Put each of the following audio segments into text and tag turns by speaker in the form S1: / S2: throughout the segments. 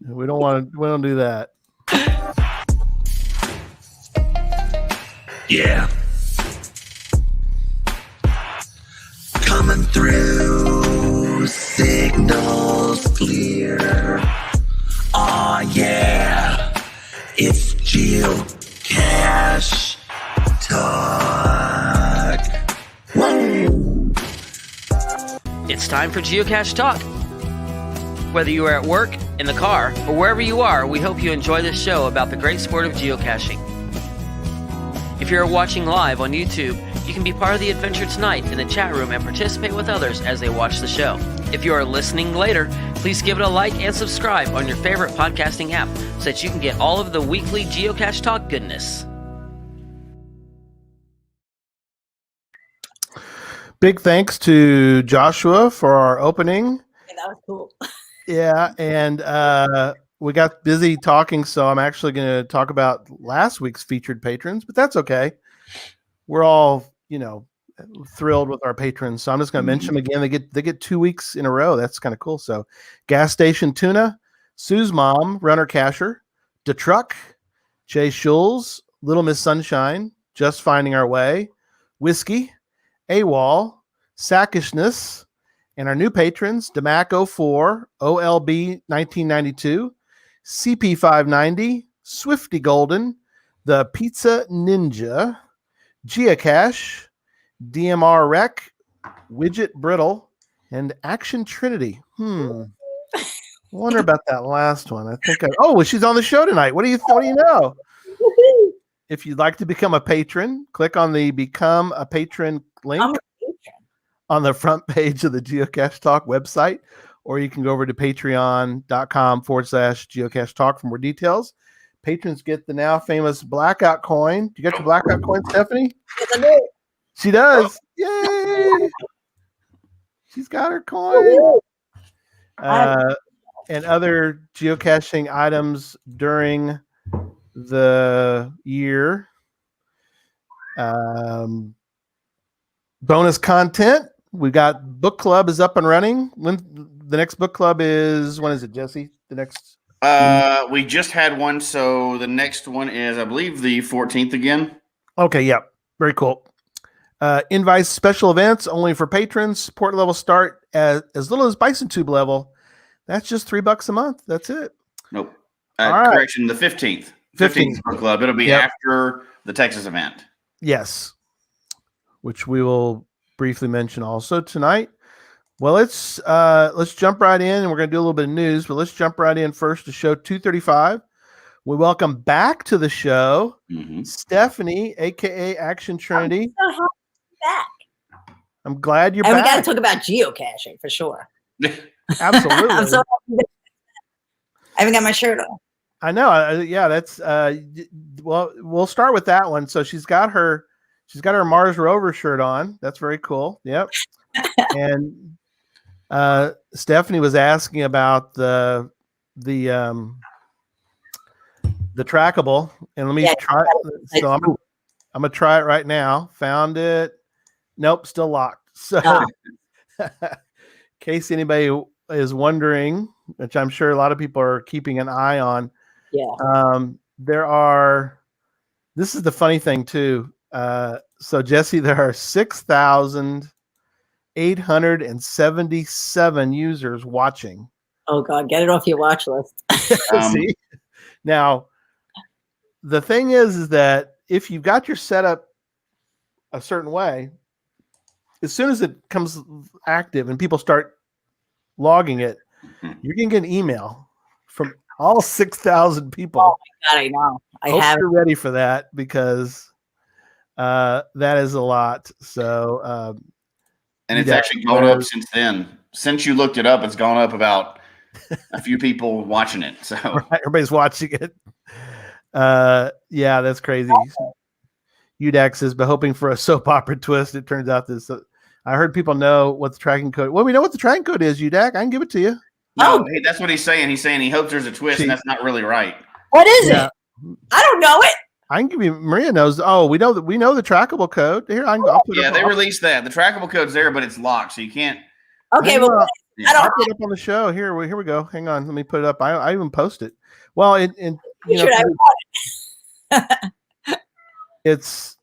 S1: We don't do that.
S2: Yeah. Coming through, signals clear. Oh yeah, it's Geocache Talk. Woo!
S3: It's time for Geocache Talk. Whether you are at work, in the car, or wherever you are, we hope you enjoy this show about the great sport of geocaching. If you're watching live on YouTube, you can be part of the adventure tonight in the chat room and participate with others as they watch the show. If you are listening later, please give it a like and subscribe on your favorite podcasting app so that you can get all of the weekly Geocache Talk goodness.
S1: Big thanks to Joshua for our opening.
S4: Yeah, that was cool.
S1: Yeah, and we got busy talking, so I'm actually going to talk about last week's featured patrons, but that's okay. We're all, thrilled with our patrons, so I'm just going to mention them again. They get 2 weeks in a row. That's kind of cool. So, Gas Station Tuna, Sue's Mom, Runner Casher, DeTruck, Jay Schulz, Little Miss Sunshine, Just Finding Our Way, Whiskey, AWOL, Sackishness, and our new patrons, Demac04, OLB 1992, CP590, Swifty Golden, The Pizza Ninja, Geocache, DMR Rec, Widget Brittle, and Action Trinity. I wonder about that last one. I think she's on the show tonight. What do you know? If you'd like to become a patron, click on the Become a Patron link on the front page of the Geocache Talk website, or you can go over to patreon.com/Geocache Talk for more details. Patrons get the now famous blackout coin. Do you get your blackout coin, Stephanie?
S4: Yes, I do.
S1: She does. Yay! She's got her coin. And other geocaching items during the year. Bonus content. We got book club is up and running. When the next book club is, when is it, Jesse? The next
S5: we just had one, so the next one is, I believe, the 14th again.
S1: Okay, yeah. Very cool. Invite special events only for patrons. Support level start as little as Bison Tube level. That's just $3 a month. That's it.
S5: Nope.
S1: Correction,
S5: the 15th. 15th book club. It'll be after the Texas event.
S1: Yes. Which we will briefly mention also tonight. Well, let's jump right in, and we're going to do a little bit of news, but let's jump right in first to show 235. We welcome back to the show Stephanie, aka Action Trinity.
S4: I'm so happy to be back.
S1: I'm glad you're
S4: back.
S1: And
S4: we got to talk about geocaching for sure.
S1: Absolutely.
S4: I'm so happy. I haven't got my shirt on.
S1: I know. That's well, we'll start with that one. So she's got her Mars rover shirt on. That's very cool. Yep. And Stephanie was asking about the trackable, and let me try. So I'm gonna try it right now. Found it. Nope, still locked. So, in case anybody is wondering, which I'm sure a lot of people are keeping an eye on.
S4: Yeah.
S1: This is the funny thing too. So Jesse, there are 6,877 users watching.
S4: Oh God, get it off your watch list.
S1: See? Now, the thing is that if you've got your setup a certain way, as soon as it comes active and people start logging it, you're going to get an email from all 6,000 people.
S4: Oh my God, I know. I
S1: hope
S4: have.
S1: You're ready for that, because that is a lot. So,
S5: and it's actually gone up since then. Since you looked it up, it's gone up about a few people watching it. So
S1: right, everybody's watching it. Yeah, that's crazy. UDAC says, but hoping for a soap opera twist. It turns out this. I heard people know what the tracking code. Well, we know what the tracking code is, UDAC. I can give it to you.
S5: No, that's what he's saying. He's saying he hopes there's a twist, and that's not really right.
S4: What is it? I don't know it.
S1: I can give you. Maria knows. Oh, we know the trackable code. Here, I'll put it.
S5: They released that. The trackable code's there, but it's locked, so you can't.
S4: Okay, well, I don't.
S1: I'll put it up on the show. Here we go. Hang on, let me put it up. I even post it. Well, it's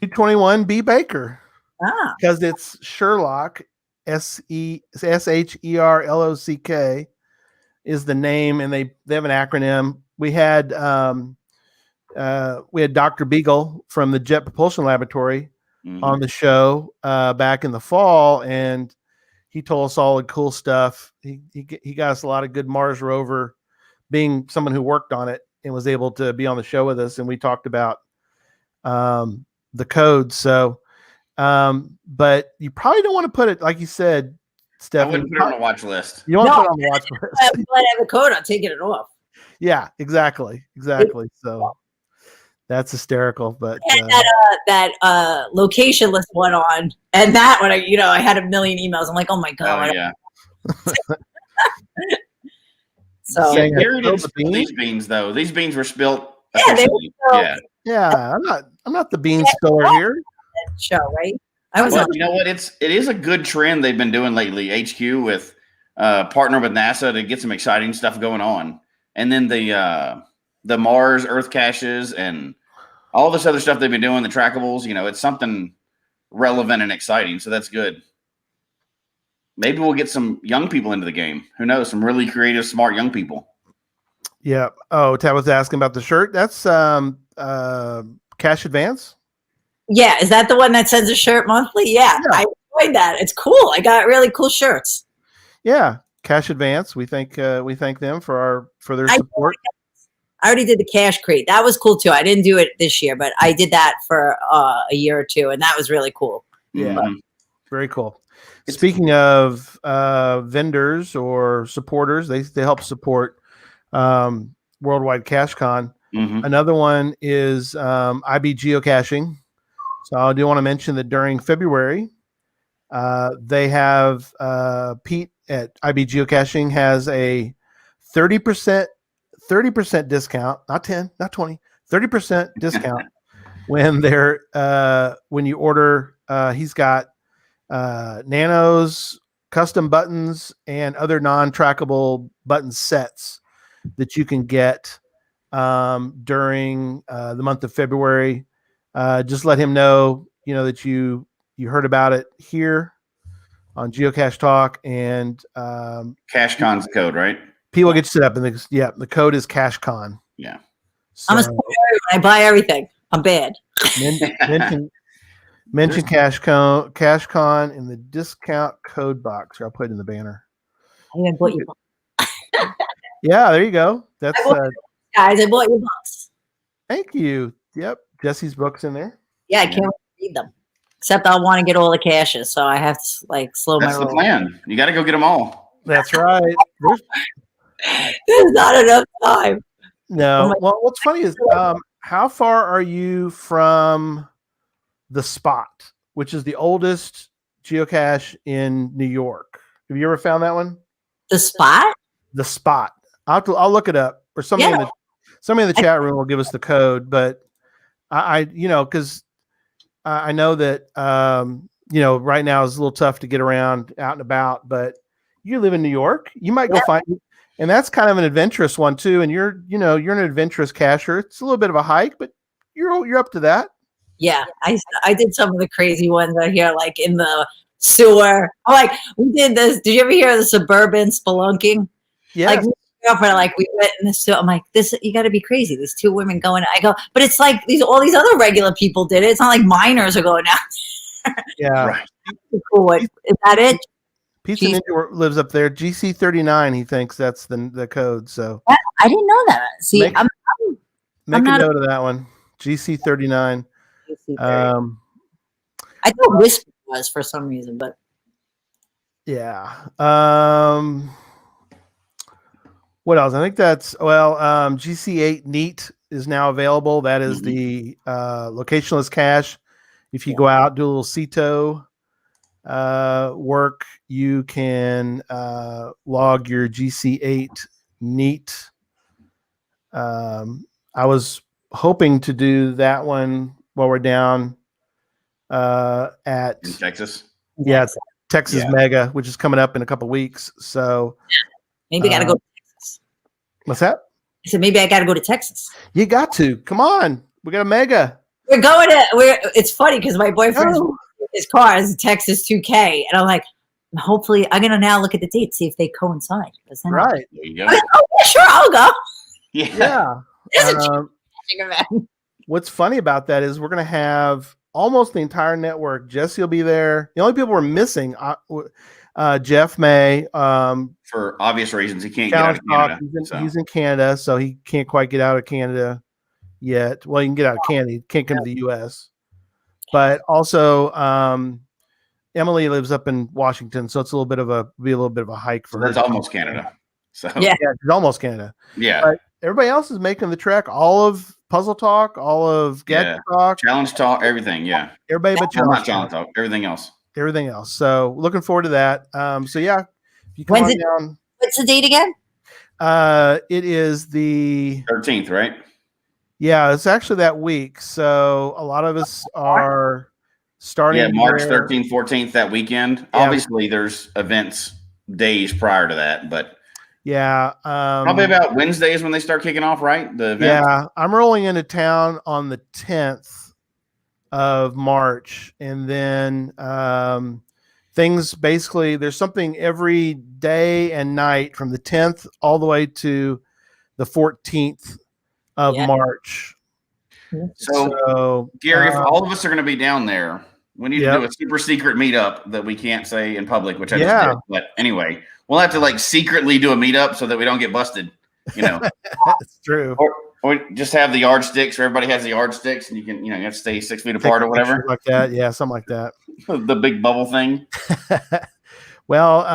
S1: 221 B Baker because it's Sherlock, SHERLOCK is the name, and they have an acronym. We had Dr. Beagle from the Jet Propulsion Laboratory on the show back in the fall, and he told us all the cool stuff. He got us a lot of good Mars rover, being someone who worked on it and was able to be on the show with us, and we talked about the code. So, but you probably don't want to put it, like you said, Stephanie.
S5: I wouldn't put it on the watch list.
S1: You don't put it on the watch list.
S4: If I have a code, I'm taking it off.
S1: Yeah, exactly. So that's hysterical. But
S4: that location list went on, and that one, I had a million emails. I'm like, oh my god.
S5: Oh, yeah.
S4: So
S5: yeah, here it is. These beans, though. These beans were spilt.
S4: Yeah, they were spilled.
S1: Yeah. I'm not the bean spiller here.
S4: Show, right?
S5: But you know what? It is a good trend they've been doing lately. HQ with partner with NASA to get some exciting stuff going on, and then the Mars Earth caches and all this other stuff they've been doing. The trackables, it's something relevant and exciting. So that's good. Maybe we'll get some young people into the game. Who knows? Some really creative, smart young people.
S1: Yeah. Oh, Tab was asking about the shirt. That's Cash Advance.
S4: Yeah, is that the one that sends a shirt monthly? Yeah, I enjoyed that. It's cool. I got really cool shirts.
S1: Yeah, Cash Advance. We thank them for their support.
S4: I already did the cash crate. That was cool too. I didn't do it this year, but I did that for a year or two, and that was really cool.
S1: Yeah, very cool. Speaking of vendors or supporters, they help support Worldwide CacheCon. Another one is IB Geocaching. So I do want to mention that during February, they have Pete at IB Geocaching has a 30% discount, not 10, not 20, 30% discount when you order. He's got nanos, custom buttons, and other non-trackable button sets that you can get during the month of February. Just let him know, that you heard about it here on Geocache Talk, and
S5: CacheCon's the code, right?
S1: P will get you set up, and the code is CacheCon.
S5: Yeah.
S4: So, I'm a spoiler. I buy everything. I'm bad.
S1: Mention CacheCon in the discount code box, or I'll put it in the banner.
S4: I even bought your box.
S1: Yeah, there you go. That's
S4: guys. I bought your box.
S1: Thank you. Yep, Jesse's books in there.
S4: Yeah, I can't wait to read them. Except I want to get all the caches, so I have to slow my roll.
S5: That's the plan. You got to go get them all.
S1: That's right.
S4: There's not enough time.
S1: No. Well, what's funny is how far are you from the Spot, which is the oldest geocache in New York? Have you ever found that one?
S4: The Spot?
S1: The Spot. I'll look it up, or somebody in the chat room will give us the code. But because I know that right now it's a little tough to get around out and about. But you live in New York, you might go find. And that's kind of an adventurous one too. And you're an adventurous cacher. It's a little bit of a hike, but you're up to that.
S4: Yeah, I did some of the crazy ones out here, like in the sewer. We did this. Did you ever hear of the suburban spelunking?
S1: Yeah.
S4: We went in the sewer. I'm like, this, you got to be crazy. These two women going. I go, but it's like all these other regular people did it. It's not like minors are going out.
S1: Yeah.
S5: Right.
S4: Cool. Is that it?
S1: Pizza Ninja lives up there. GC39, he thinks that's the code. So
S4: I didn't know that. See,
S1: make
S4: I'm
S1: a note of that one. GC39.
S4: I thought Whisper was for some reason, but
S1: yeah. What else? I think that's GC8 Neat is now available. That is the locationless cache. If you go out, do a little CETO work, you can log your GC8 Neat. I was hoping to do that one while we're down at
S5: in Texas.
S1: Yeah, Texas Mega, which is coming up in a couple weeks. So
S4: maybe I got to go to Texas.
S1: What's that?
S4: I said, maybe I got to go to Texas.
S1: You got to. Come on. We got a Mega.
S4: It's funny because my boyfriend's his car is a Texas 2K. And I'm like, hopefully I'm going to now look at the dates, see if they coincide.
S1: Right.
S5: There you go.
S4: Yeah, sure, I'll go.
S1: Yeah. What's funny about that is we're going to have almost the entire network. Jesse will be there. The only people we're missing, Jeff May.
S5: For obvious reasons, he can't get out of Canada.
S1: He's in Canada, so he can't quite get out of Canada yet. Well, he can get out of Canada. He can't come to the U.S. But also, Emily lives up in Washington, so it's a little bit of a hike for her.
S5: That's almost Canada. So
S1: yeah, it's almost Canada.
S5: Yeah.
S1: But everybody else is making the trek. All of Puzzle Talk, all of Gadget Talk,
S5: Challenge Talk, everything. Yeah.
S1: Everybody but
S5: Challenge Talk, everything else.
S1: Everything else. So looking forward to that. So yeah, if you come on down.
S4: What's the date again?
S1: It is the
S5: 13th, right?
S1: Yeah, it's actually that week. So a lot of us are starting.
S5: Yeah, March 13th, 14th, that weekend. Yeah. Obviously, there's events days prior to that, but
S1: yeah,
S5: probably about Wednesdays when they start kicking off, right? The event.
S1: Yeah, I'm rolling into town on the 10th of March, and then things basically there's something every day and night from the 10th all the way to the 14th of March.
S5: So Gary, if all of us are going to be down there, we need to do a super secret meetup that we can't say in public, which I just did. But anyway, we'll have to like secretly do a meetup so that we don't get busted. You know,
S1: that's true.
S5: Or just have the yardsticks. Or everybody has the yardsticks, and you can, you have to stay 6 feet apart or whatever,
S1: like that. Yeah, something like that.
S5: The big bubble thing.
S1: Well,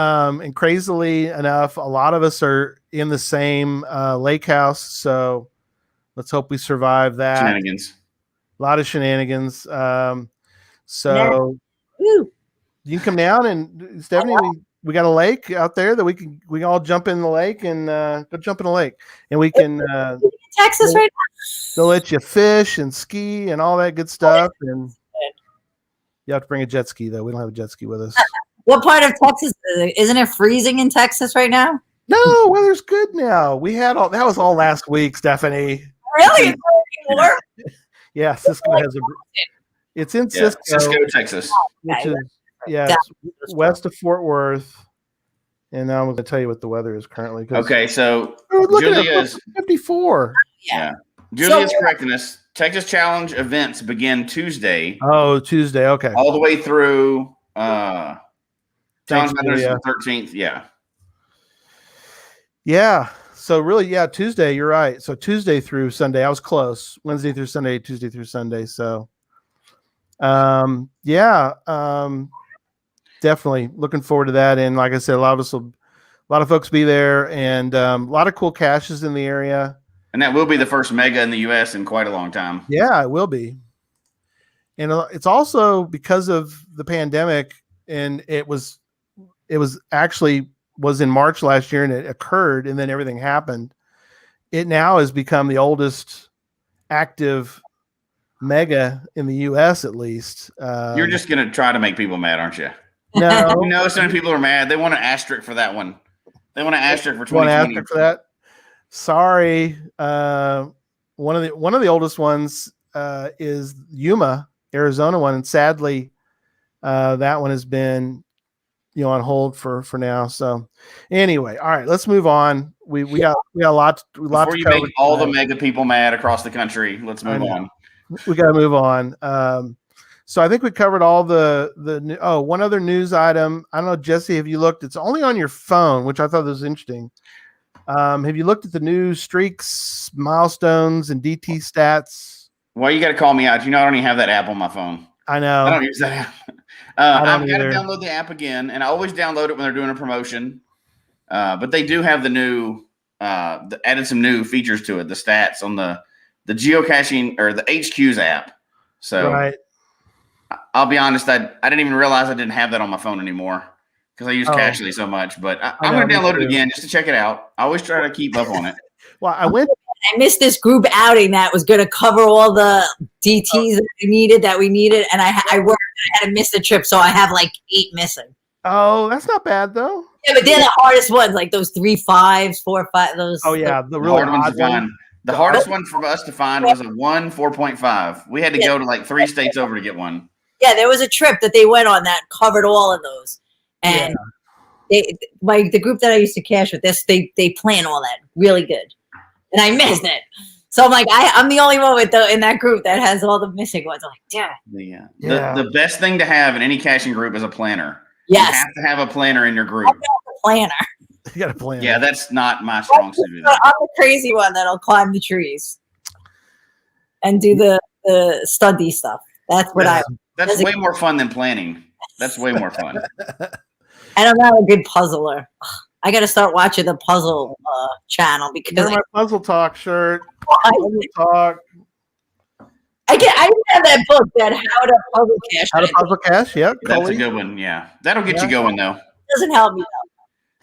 S1: and crazily enough, a lot of us are in the same lake house, so let's hope we survive that.
S5: Shenanigans.
S1: A lot of shenanigans. So you can come down, and Stephanie, we got a lake out there that we can all jump in the lake and go jump in the lake, and we can
S4: Texas right now.
S1: They'll let you fish and ski and all that good stuff, and you have to bring a jet ski though. We don't have a jet ski with us.
S4: What part of Texas isn't it freezing in Texas right now?
S1: No, weather's good now. We had that was all last week, Stephanie.
S4: Really?
S1: Yeah, Cisco has it's in Cisco,
S5: Texas,
S1: which is it's west of Fort Worth. And now I'm going to tell you what the weather is currently.
S5: Okay, so
S1: Julia's 54.
S5: Yeah, Julia's correcting us. Texas Challenge events begin Tuesday.
S1: Oh, Tuesday. Okay,
S5: all the way through. Challenge Madness the 13th. Yeah. Yeah.
S1: So really, Tuesday. You're right. So Tuesday through Sunday. I was close. Wednesday through Sunday. Tuesday through Sunday. So, definitely looking forward to that. And like I said, a lot of folks be there, and a lot of cool caches in the area.
S5: And that will be the first mega in the U.S. in quite a long time.
S1: Yeah, it will be. And it's also because of the pandemic, and it was in March last year, and it occurred, and then everything happened. It now has become the oldest active mega in the U.S. at least.
S5: You're just going to try to make people mad, aren't you?
S1: No.
S5: So many people are mad. They want an asterisk for that one. They want an asterisk for 2020.
S1: For that? Sorry. One of the oldest ones is Yuma, Arizona one, and sadly, that one has been on hold for now. So anyway, all right, let's move on. We got a lot.
S5: Before you make all the mega people mad across the country, let's move on.
S1: We got to move on. So I think we covered all the one other news item. I don't know, Jesse, have you looked? It's only on your phone, which I thought was interesting. Have you looked at the new streaks, milestones, and DT stats?
S5: Well, you got to call me out. I don't even have that app on my phone.
S1: I know.
S5: I don't use that app. I've got to download the app again, and I always download it when they're doing a promotion. But they do have the new, added some new features to it, the stats on the geocaching or the HQ's app. So
S1: right.
S5: I'll be honest, I didn't even realize I didn't have that on my phone anymore because I use Cachly so much. But I'm going to download it again just to check it out. I always try to keep up on it.
S1: Well, I
S4: missed this group outing that was going to cover all the DTs that we needed, and I had to miss the trip, so I have like 8 missing.
S1: Oh, that's not bad though.
S4: Yeah, but they're the hardest ones, like those 3 5s, 4 5. Those.
S1: Oh yeah, the
S5: The
S1: really
S5: hard ones
S1: odd
S5: to find.
S1: ones.
S5: The hardest one for us to find was a 4.5. We had to go to like 3 states over to get one.
S4: Yeah, there was a trip that they went on that covered all of those, and the group that I used to cache with, they plan all that really good, and I missed it. So I'm like, I'm the only one in that group that has all the missing ones. I'm like, damn it.
S5: The best thing to have in any caching group is a planner.
S4: Yes.
S5: You have to have a planner in your group.
S4: Planner.
S1: You got a plan.
S5: Yeah, that's not my strong suit.
S4: I'm the crazy one that'll climb the trees and do the study stuff. That's what
S5: That's way more fun than planning. That's way more fun.
S4: And I'm not a good puzzler. I got to start watching the puzzle channel because
S1: Get my puzzle talk shirt.
S4: I have that book, that How to Puzzle Cache.
S1: How to puzzle cache? Yep.
S5: That's a good one. Yeah, that'll get you going though.
S4: Doesn't help me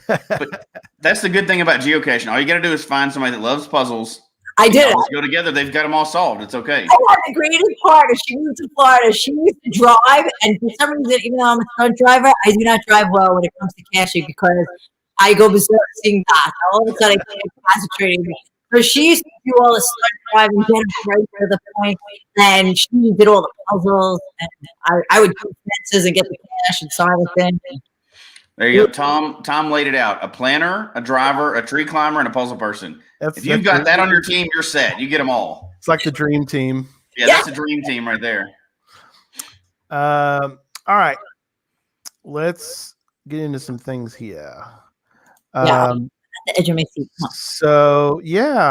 S4: though.
S5: But that's the good thing about geocaching. All you got to do is find somebody that loves puzzles.
S4: I did.
S5: Let's go together. They've got them all solved. It's okay.
S4: I had the greatest part is she moved to Florida. She used to drive, and for some reason, even though I'm a stunt driver, I do not drive well when it comes to caching because I go berserk seeing dots. All of a sudden, I can't concentrate. So she used to do all the stunt driving, get us right to the point, and she did all the puzzles, and I would do fences and get the cache and silent in.
S5: There you go. Tom laid it out. A planner, a driver, a tree climber, and a puzzle person. If you've got that on your team, you're set. You get them all.
S1: It's like the dream team.
S5: Yeah, that's a dream team right there.
S1: All right. Let's get into some things here.
S4: The edge of my seat.
S1: So
S4: Let's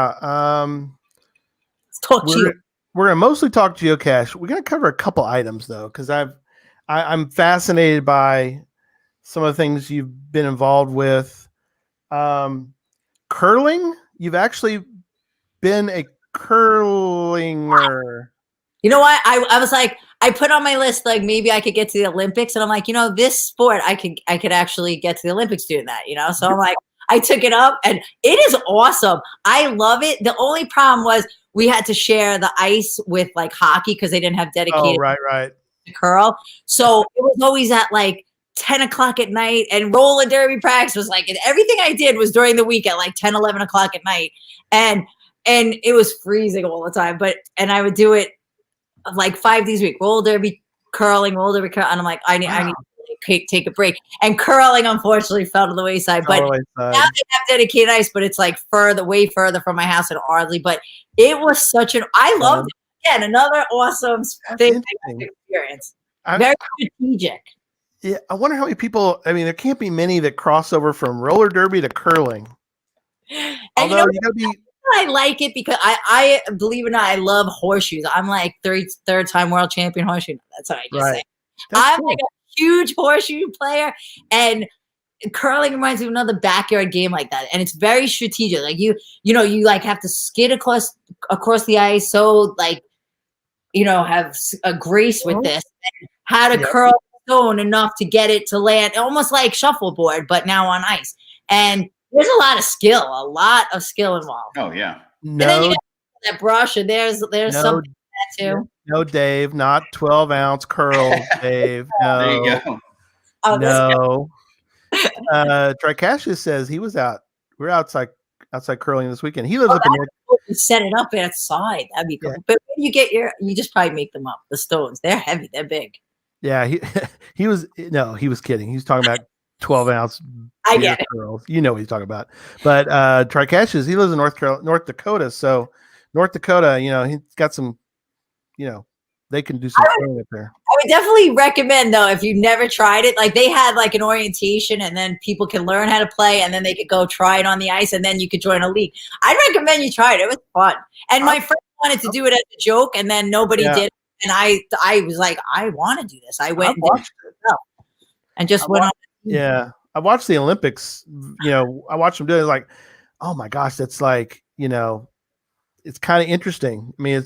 S4: talk to you.
S1: We're gonna mostly talk geocache. We're gonna cover a couple items though, because I'm fascinated by some of the things you've been involved with. Curling. You've actually been a curlinger.
S4: You know what? I was like, I put on my list, like maybe I could get to the Olympics, and I'm like, this sport, I could actually get to the Olympics doing that, So I'm like, I took it up, and it is awesome. I love it. The only problem was we had to share the ice with like hockey because they didn't have dedicated
S1: right.
S4: curl. So it was always at like 10 o'clock at night, and roller derby practice was like, and everything I did was during the week at like 10, 11 o'clock at night. And it was freezing all the time, and I would do it like 5 days a week, roller derby, curling, and I'm like, I need to take a break. And curling, unfortunately, fell to the wayside. But now they have dedicated ice, but it's like way further from my house in Ardley. But it was I loved it. Again, another awesome thing experience. Very strategic.
S1: Yeah, I wonder how many people. I mean, there can't be many that cross over from roller derby to curling.
S4: And
S1: Although you gotta be.
S4: I like it because I believe it or not, I love horseshoes. I'm like third time world champion horseshoe. That's what I just say. I'm like a huge horseshoe player, and curling reminds me of another backyard game like that. And it's very strategic. Like you like have to skid across the ice. So like, have a grace with this. And how to curl the stone enough to get it to land, almost like shuffleboard, but now on ice. And there's a lot of skill involved.
S5: Oh yeah.
S4: And then you got that brush, and there's something that too.
S1: No, Dave, not 12-ounce curl, Dave. No.
S5: There you go.
S4: Oh,
S1: no. Tricashius says he was out. We're outside curling this weekend. He lives up in there.
S4: Set it up outside. That'd be cool. Yeah. But when you just probably make them up. The stones, they're heavy. They're big.
S1: Yeah, he was kidding. He was talking about 12-ounce.
S4: I get it.
S1: Curls. You know what he's talking about. But Tricashius, he lives in North Dakota. So North Dakota, he's got some, they can do some curling up there.
S4: I would definitely recommend though, if you've never tried it, like they had like an orientation, and then people can learn how to play, and then they could go try it on the ice, and then you could join a league. I'd recommend you try it. It was fun. And my friend wanted to do it as a joke, and then nobody did. And I was like, I want to do this. I went and just went on.
S1: Yeah. I watched the Olympics, I watched them do it. It's like, oh my gosh, that's like, it's kind of interesting. I mean,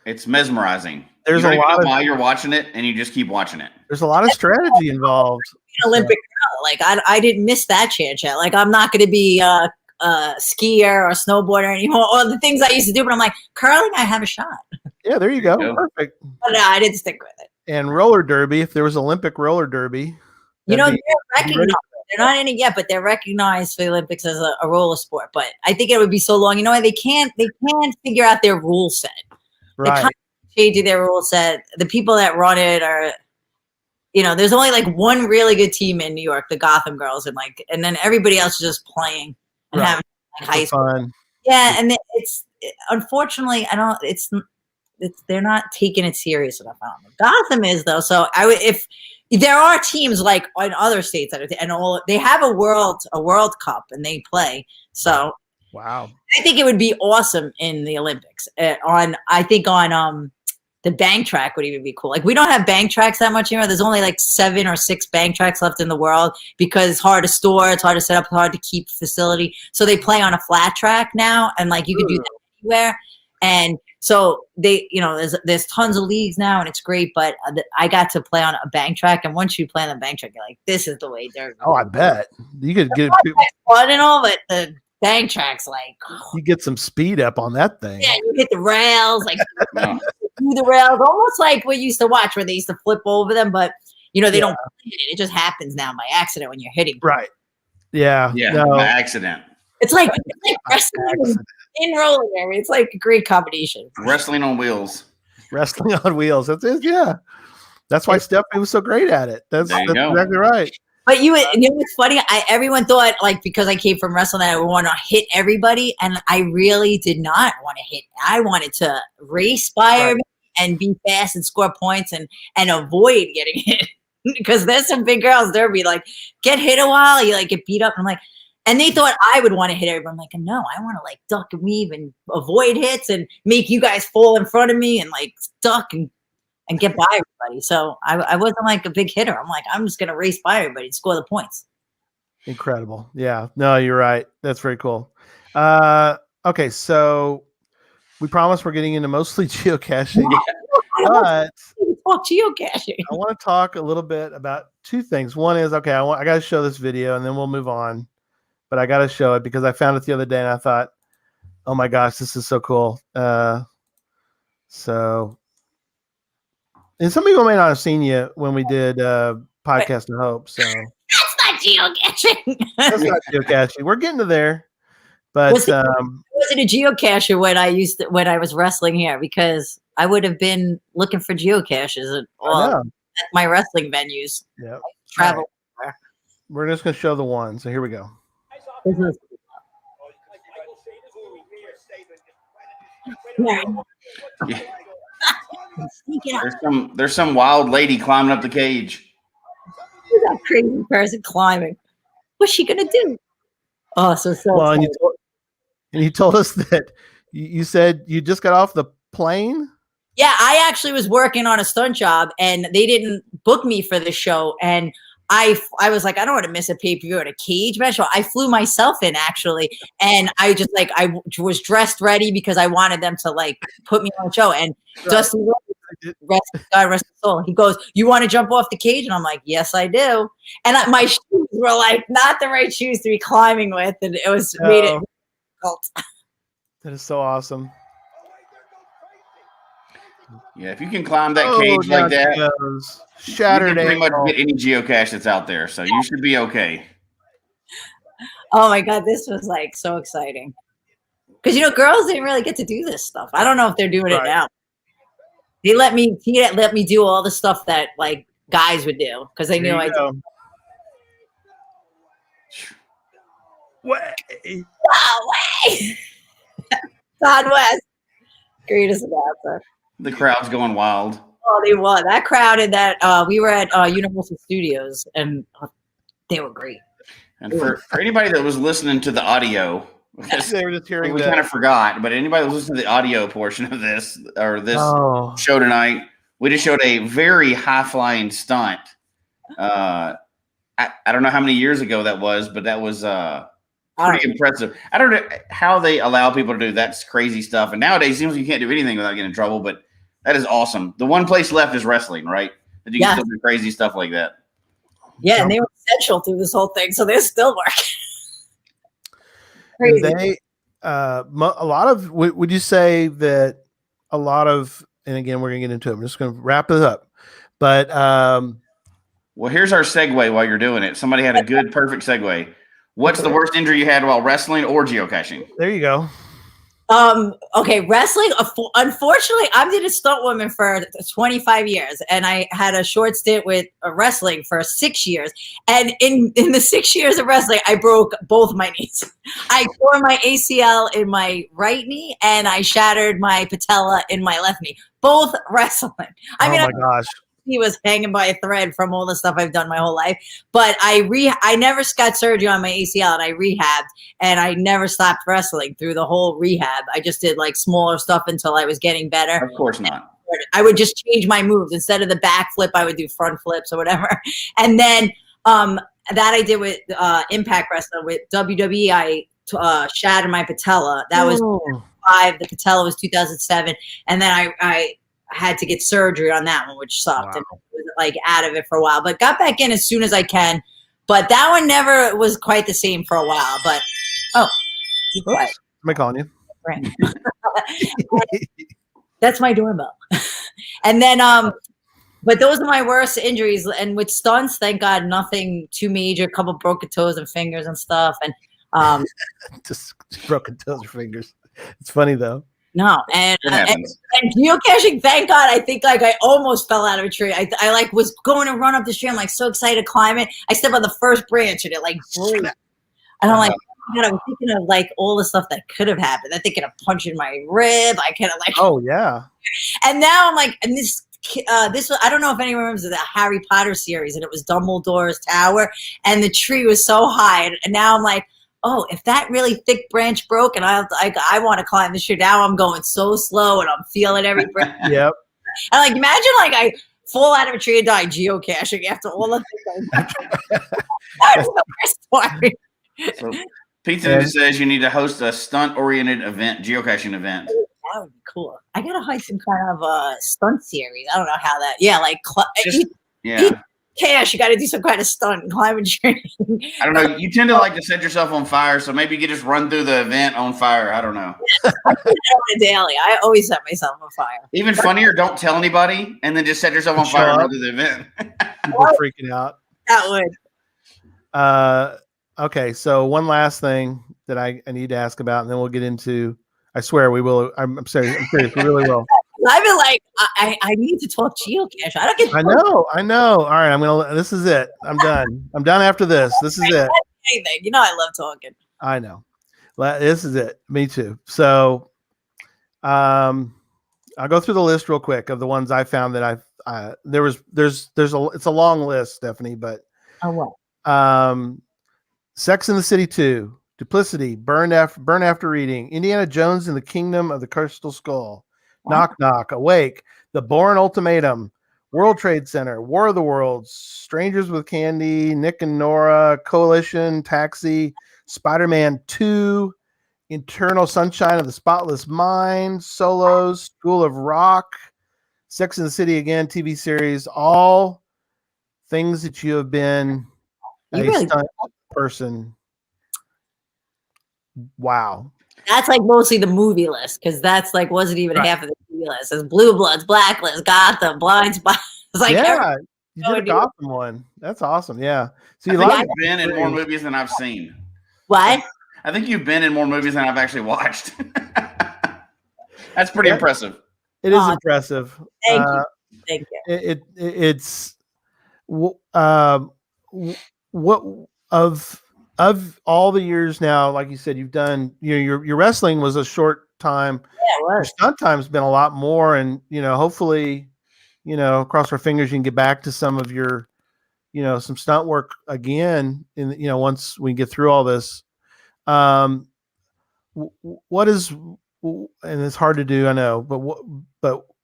S5: it's mesmerizing.
S1: There's a lot of
S5: why you're watching it, and you just keep watching it.
S1: There's a lot of strategy involved.
S4: Olympic curl, like I didn't miss that chance yet. Like I'm not going to be a skier or snowboarder anymore, or the things I used to do. But I'm like, curling, I have a shot.
S1: Yeah, there you go. Perfect.
S4: But no, I didn't stick with it.
S1: And roller derby, if there was Olympic roller derby.
S4: You know,
S1: That'd
S4: they're
S1: be ready.
S4: recognized. They're not in it yet, but they're recognized for the Olympics as a roller sport. But I think it would be so long. You know why they can't figure out their rule set. They
S1: Right.
S4: kind of changing their rule set. The people that run it are, you know, there's only like one really good team in New York, the Gotham Girls, and then everybody else is just playing and
S1: Right.
S4: having like, high
S1: For
S4: school.
S1: fun.
S4: Yeah, and unfortunately, they're not taking it serious enough. I don't know. Gotham is though, so I would if there are teams like in other states that are, and all they have a World Cup and they play. So
S1: Wow.
S4: I think it would be awesome in the Olympics. On the bank track would even be cool. Like we don't have bank tracks that much anymore. There's only like 7 or 6 bank tracks left in the world because it's hard to store, it's hard to set up, it's hard to keep facility. So they play on a flat track now, and like you can do that anywhere. And so they, you know, there's tons of leagues now, and it's great. But I got to play on a bank track, and once you play on the bank track, you're like, this is the way they're.
S1: Oh, I bet you could get
S4: fun and all, but the bank track's like
S1: you get some speed up on that thing.
S4: yeah, you hit the rails, like through the rails, almost like we used to watch where they used to flip over them, but you know they don't. It just happens now by accident when you're hitting.
S1: Right. Yeah.
S5: Yeah.
S1: No.
S5: By accident.
S4: It's like wrestling in roller derby. It's like a great combination.
S5: Wrestling on wheels.
S1: Wrestling on wheels. That's it. Yeah. That's why Stephanie was so great at it. That's
S5: There you go.
S1: exactly right.
S4: But you know what's funny? Everyone thought like because I came from wrestling that I would want to hit everybody, and I really did not want to hit. I wanted to race by everybody and be fast and score points and avoid getting hit. Because there's some big girls there be like get hit a while, you like get beat up. I'm like, and they thought I would want to hit everyone. I'm like, no, I want to like duck and weave and avoid hits and make you guys fall in front of me and like duck and get by everybody. So I wasn't like a big hitter. I'm like, I'm just gonna race by everybody and score the points.
S1: Incredible. Yeah. No, you're right. That's very cool. Okay, so we promise we're getting into mostly geocaching, but
S4: Talk geocaching.
S1: I want to talk a little bit about 2 things. One is, okay, I got to show this video and then we'll move on. But I got to show it because I found it the other day and I thought, oh my gosh, this is so cool. So, and some people may not have seen you when we did Podcast of Hope. So
S4: That's not geocaching.
S1: that's not geocaching. We're getting to there. But
S4: Was it a geocacher when I was wrestling here? Because I would have been looking for geocaches at my wrestling venues.
S1: Yeah.
S4: Travel.
S1: Right. We're just going to show the one. So here we go.
S5: There's some wild lady climbing up the cage.
S4: That crazy person climbing. What's she gonna do? Oh, so
S1: well, and you told us that you said you just got off the plane.
S4: Yeah, I actually was working on a stunt job, and they didn't book me for the show, and I was like, I don't want to miss a pay-per-view at a cage match. So I flew myself in actually. And I just like, I was dressed ready because I wanted them to like put me on the show. And Dusty, God rest his soul, he goes, you want to jump off the cage? And I'm like, yes, I do. And my shoes were like, not the right shoes to be climbing with. And it was made it difficult.
S1: That is so awesome.
S5: Yeah, if you can climb that cage like that,
S1: shattered
S5: you can pretty much get any geocache that's out there, so you should be okay.
S4: Oh my God, this was like so exciting. Because girls didn't really get to do this stuff. I don't know if they're doing it now. He let me do all the stuff that like guys would do because they knew I did.
S1: Way.
S4: Todd West, greatest announcer.
S5: The crowd's going wild.
S4: Oh, they won. That crowd and that we were at Universal Studios and they were great.
S5: And for anybody that was listening to the audio,
S1: they were just hearing
S5: we kind of forgot, but anybody that was listening to the audio portion of this show tonight, we just showed a very high flying stunt. I don't know how many years ago that was, but that was pretty impressive. I don't know how they allow people to do that crazy stuff. And nowadays, it seems like you can't do anything without getting in trouble, but that is awesome. The one place left is wrestling, right? That you can still do crazy stuff like that.
S4: Yeah, and they were essential through this whole thing, so they're still working.
S1: They, a lot of, would you say that a lot of, and again, we're going to get into it. I'm just going to wrap it up. But
S5: Well, here's our segue while you're doing it. Somebody had a good, perfect segue. What's the worst injury you had while wrestling or geocaching?
S1: There you go.
S4: Okay, wrestling. Unfortunately, I've been a stunt woman for 25 years, and I had a short stint with wrestling for 6 years. And in the 6 years of wrestling, I broke both my knees. I tore my ACL in my right knee, and I shattered my patella in my left knee. Both wrestling. I mean,
S1: my gosh.
S4: He was hanging by a thread from all the stuff I've done my whole life. But I never got surgery on my ACL, and I rehabbed, and I never stopped wrestling through the whole rehab. I just did like smaller stuff until I was getting better.
S5: Of course not.
S4: I would just change my moves. Instead of the back flip, I would do front flips or whatever. And then that I did with Impact Wrestling. With WWE, I shattered my patella. That was 2005. The patella was 2007. And then I had to get surgery on that one, which sucked.
S1: Wow.
S4: And I was like out of it for a while, but got back in as soon as I can. But that one never was quite the same for a while. But keep quiet.
S1: Somebody calling you.
S4: Right. That's my doorbell. And then but those are my worst injuries. And with stunts, thank God, nothing too major. A couple broken toes and fingers and stuff. And
S1: just broken toes or fingers. It's funny though.
S4: no, and
S5: happens.
S4: and geocaching, thank God. I think like I almost fell out of a tree. I like was going to run up the tree. I'm like so excited to climb it. I step on the first branch and it like blew. And I'm like, oh God, I was thinking of like all the stuff that could have happened. I'm thinking of punching my rib. I kind of like,
S1: Oh yeah.
S4: and now I'm like, and this was, I don't know if anyone remembers the Harry Potter series, and it was Dumbledore's tower, and the tree was so high, and now I'm like, oh, if that really thick branch broke, and I want to climb this tree. Now I'm going so slow, and I'm feeling every branch.
S1: Yep.
S4: And like, imagine like I fall out of a tree and die geocaching after all the things I've done. That's the worst story.
S5: So Pizza Ninja says you need to host a stunt-oriented event, geocaching event.
S4: That would be cool. I gotta host some kind of stunt series. I don't know how that. Yeah, like cash. You got to do some kind of stunt and climbing tree.
S5: I don't know. You tend to like to set yourself on fire, so maybe you could just run through the event on fire. I don't know.
S4: I do that on a daily. I always set myself on fire.
S5: Even funnier, don't tell anybody, and then just set yourself on fire and run through the event.
S1: People are freaking out.
S4: That would.
S1: Okay, so one last thing that I need to ask about, and then we'll get into. I swear we will. I'm serious. I'm serious. We really will.
S4: I've been like, I need to talk geocache. I don't get.
S1: I know. All right, This is it. I'm done. I'm done after this. This is it.
S4: Anything. You know, I love talking.
S1: I know. This is it. Me too. So, I'll go through the list real quick of the ones I found that it's a long list, Stephanie, but
S4: Oh what?
S1: Sex in the City 2, Duplicity, Burn After Reading, Indiana Jones and the Kingdom of the Crystal Skull, Knock Knock, Awake, The Bourne Ultimatum, World Trade Center, War of the Worlds, Strangers with Candy, Nick and Nora, Coalition, Taxi, Spider-Man 2, Eternal Sunshine of the Spotless Mind, Solos, School of Rock, Sex in the City again, TV series, all things that you have been stunt person. Wow.
S4: That's like mostly the movie list, because that's like wasn't even half of the movie list. It's Blue Bloods, Blacklist, Gotham, Blind Spot. It's like
S1: yeah, you did a Gotham one. That's awesome. Yeah. So
S5: I think you've been in more movies than I've seen.
S4: What?
S5: I think you've been in more movies than I've actually watched. That's pretty impressive.
S1: It is impressive.
S4: Thank you. Thank you.
S1: It's what of all the years now, like you said, you've done, your wrestling was a short time.
S4: Yeah, it was.
S1: Your stunt time's been a lot more, and hopefully, cross our fingers you can get back to some of your, some stunt work again in once we get through all this. What is, and it's hard to do, I know, but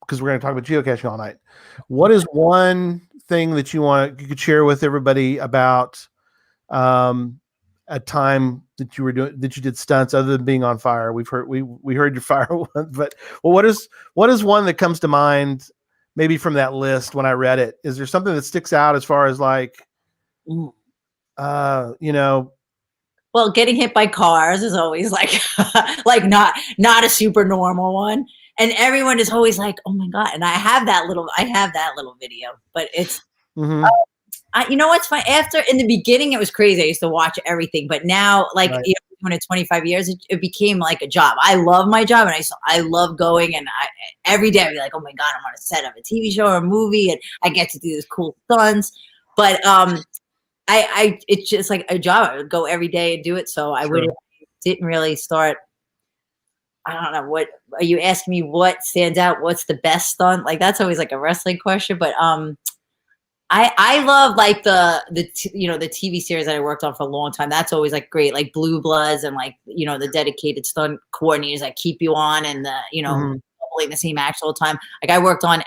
S1: because we're going to talk about geocaching all night. What is one thing that you could share with everybody about a time that you did stunts other than being on fire? We heard your fire one, but what is one that comes to mind maybe from that list when I read it? Is there something that sticks out as far as like,
S4: well, getting hit by cars is always like like not a super normal one. And everyone is always like, oh my God. And I have that little video, but it's You know what's fun? After in the beginning, it was crazy. I used to watch everything, but now, like
S1: Right.
S4: you know, doing it 25 years, it became like a job. I love my job, and I love going. And every day I'd be like, oh my god, I'm on a set of a TV show or a movie, and I get to do this cool stunts. But it's just like a job. I would go every day and do it. So I didn't really start. I don't know, what are you asking me? What stands out? What's the best stunt? Like that's always like a wrestling question, but I love like the TV series that I worked on for a long time. That's always like great, like Blue Bloods and like the dedicated stunt coordinators that keep you on and the holding the same act all the time. Like I worked on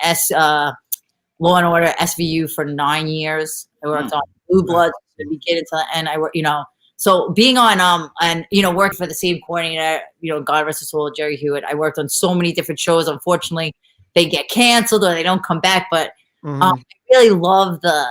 S4: Law and Order SVU for 9 years. I worked on Blue Bloods to begin until the end. I work so being on and working for the same coordinator, God rest his soul, Jerry Hewitt. I worked on so many different shows. Unfortunately, they get canceled or they don't come back, but. I really love the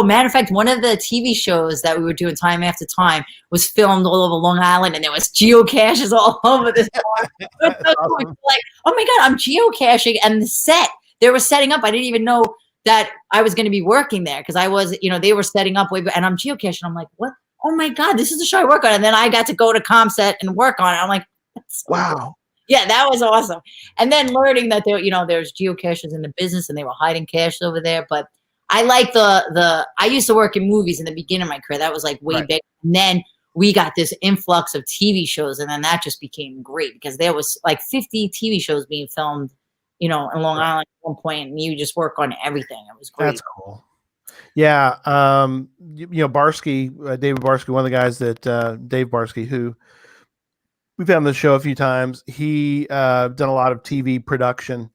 S4: matter of fact, one of the TV shows that we were doing time after time was filmed all over Long Island, and there was geocaches all over this farm. So cool. Like, oh my god, I'm geocaching, and the set they were setting up, I didn't even know that I was going to be working there because I was, they were setting up and I'm geocaching. I'm like, what? Oh my god, this is the show I work on, and then I got to go to ComSet and work on it. I'm like, that's so
S1: wow.
S4: Cool. Yeah, that was awesome. And then learning that there's geocachers in the business and they were hiding caches over there. But I like I used to work in movies in the beginning of my career. That was like way big. And then we got this influx of TV shows, and then that just became great because there was like 50 TV shows being filmed, in Long Island at one point, and you just work on everything. It was great.
S1: That's cool. Yeah. Barsky, David Barsky, one of the guys that Dave Barsky, who we've had on the show a few times. He done a lot of TV production,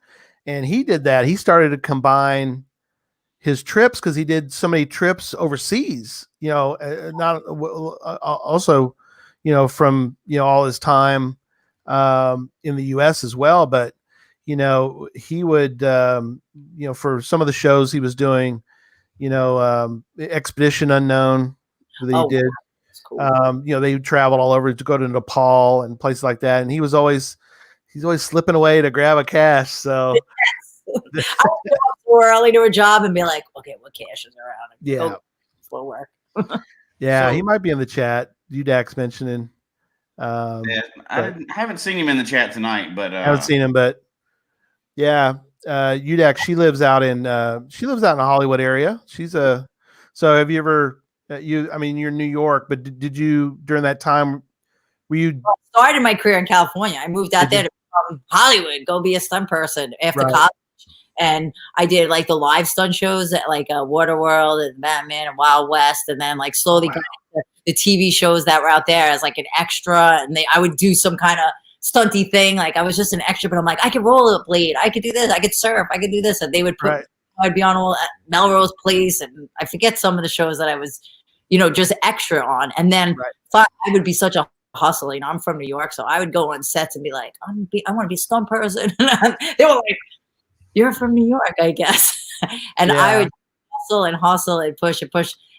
S1: and he did that. He started to combine his trips because he did so many trips overseas. Also, from all his time in the U.S. as well. But he would for some of the shows he was doing, Expedition Unknown that he did. Cool. They traveled all over to go to Nepal and places like that, and he's always slipping away to grab a cache. So
S4: I would go up so early to a job and be like, okay, what caches are around?
S1: Yeah,
S4: slow work.
S1: Yeah, so, he might be in the chat. UDAX mentioning.
S5: I haven't seen him in the chat tonight, but
S1: I haven't seen him, but yeah, UDAX. She lives out in the Hollywood area. So have you ever? You're in New York, but did you during that time? Were you?
S4: I started my career in California. I moved out there to Hollywood, go be a stunt person after college, and I did like the live stunt shows at like Waterworld and Batman and Wild West, and then like slowly got into the TV shows that were out there as like an extra, and I would do some kind of stunty thing. Like I was just an extra, but I'm like I could roll a blade, I could do this, I could surf, I could do this, and they would put. I'd be on Melrose Place, and I forget some of the shows that I was, just extra on. And then thought I would be such a hustle. I'm from New York, so I would go on sets and be like, I want to be a stunt person. They were like, "You're from New York, I guess." And I would hustle and push.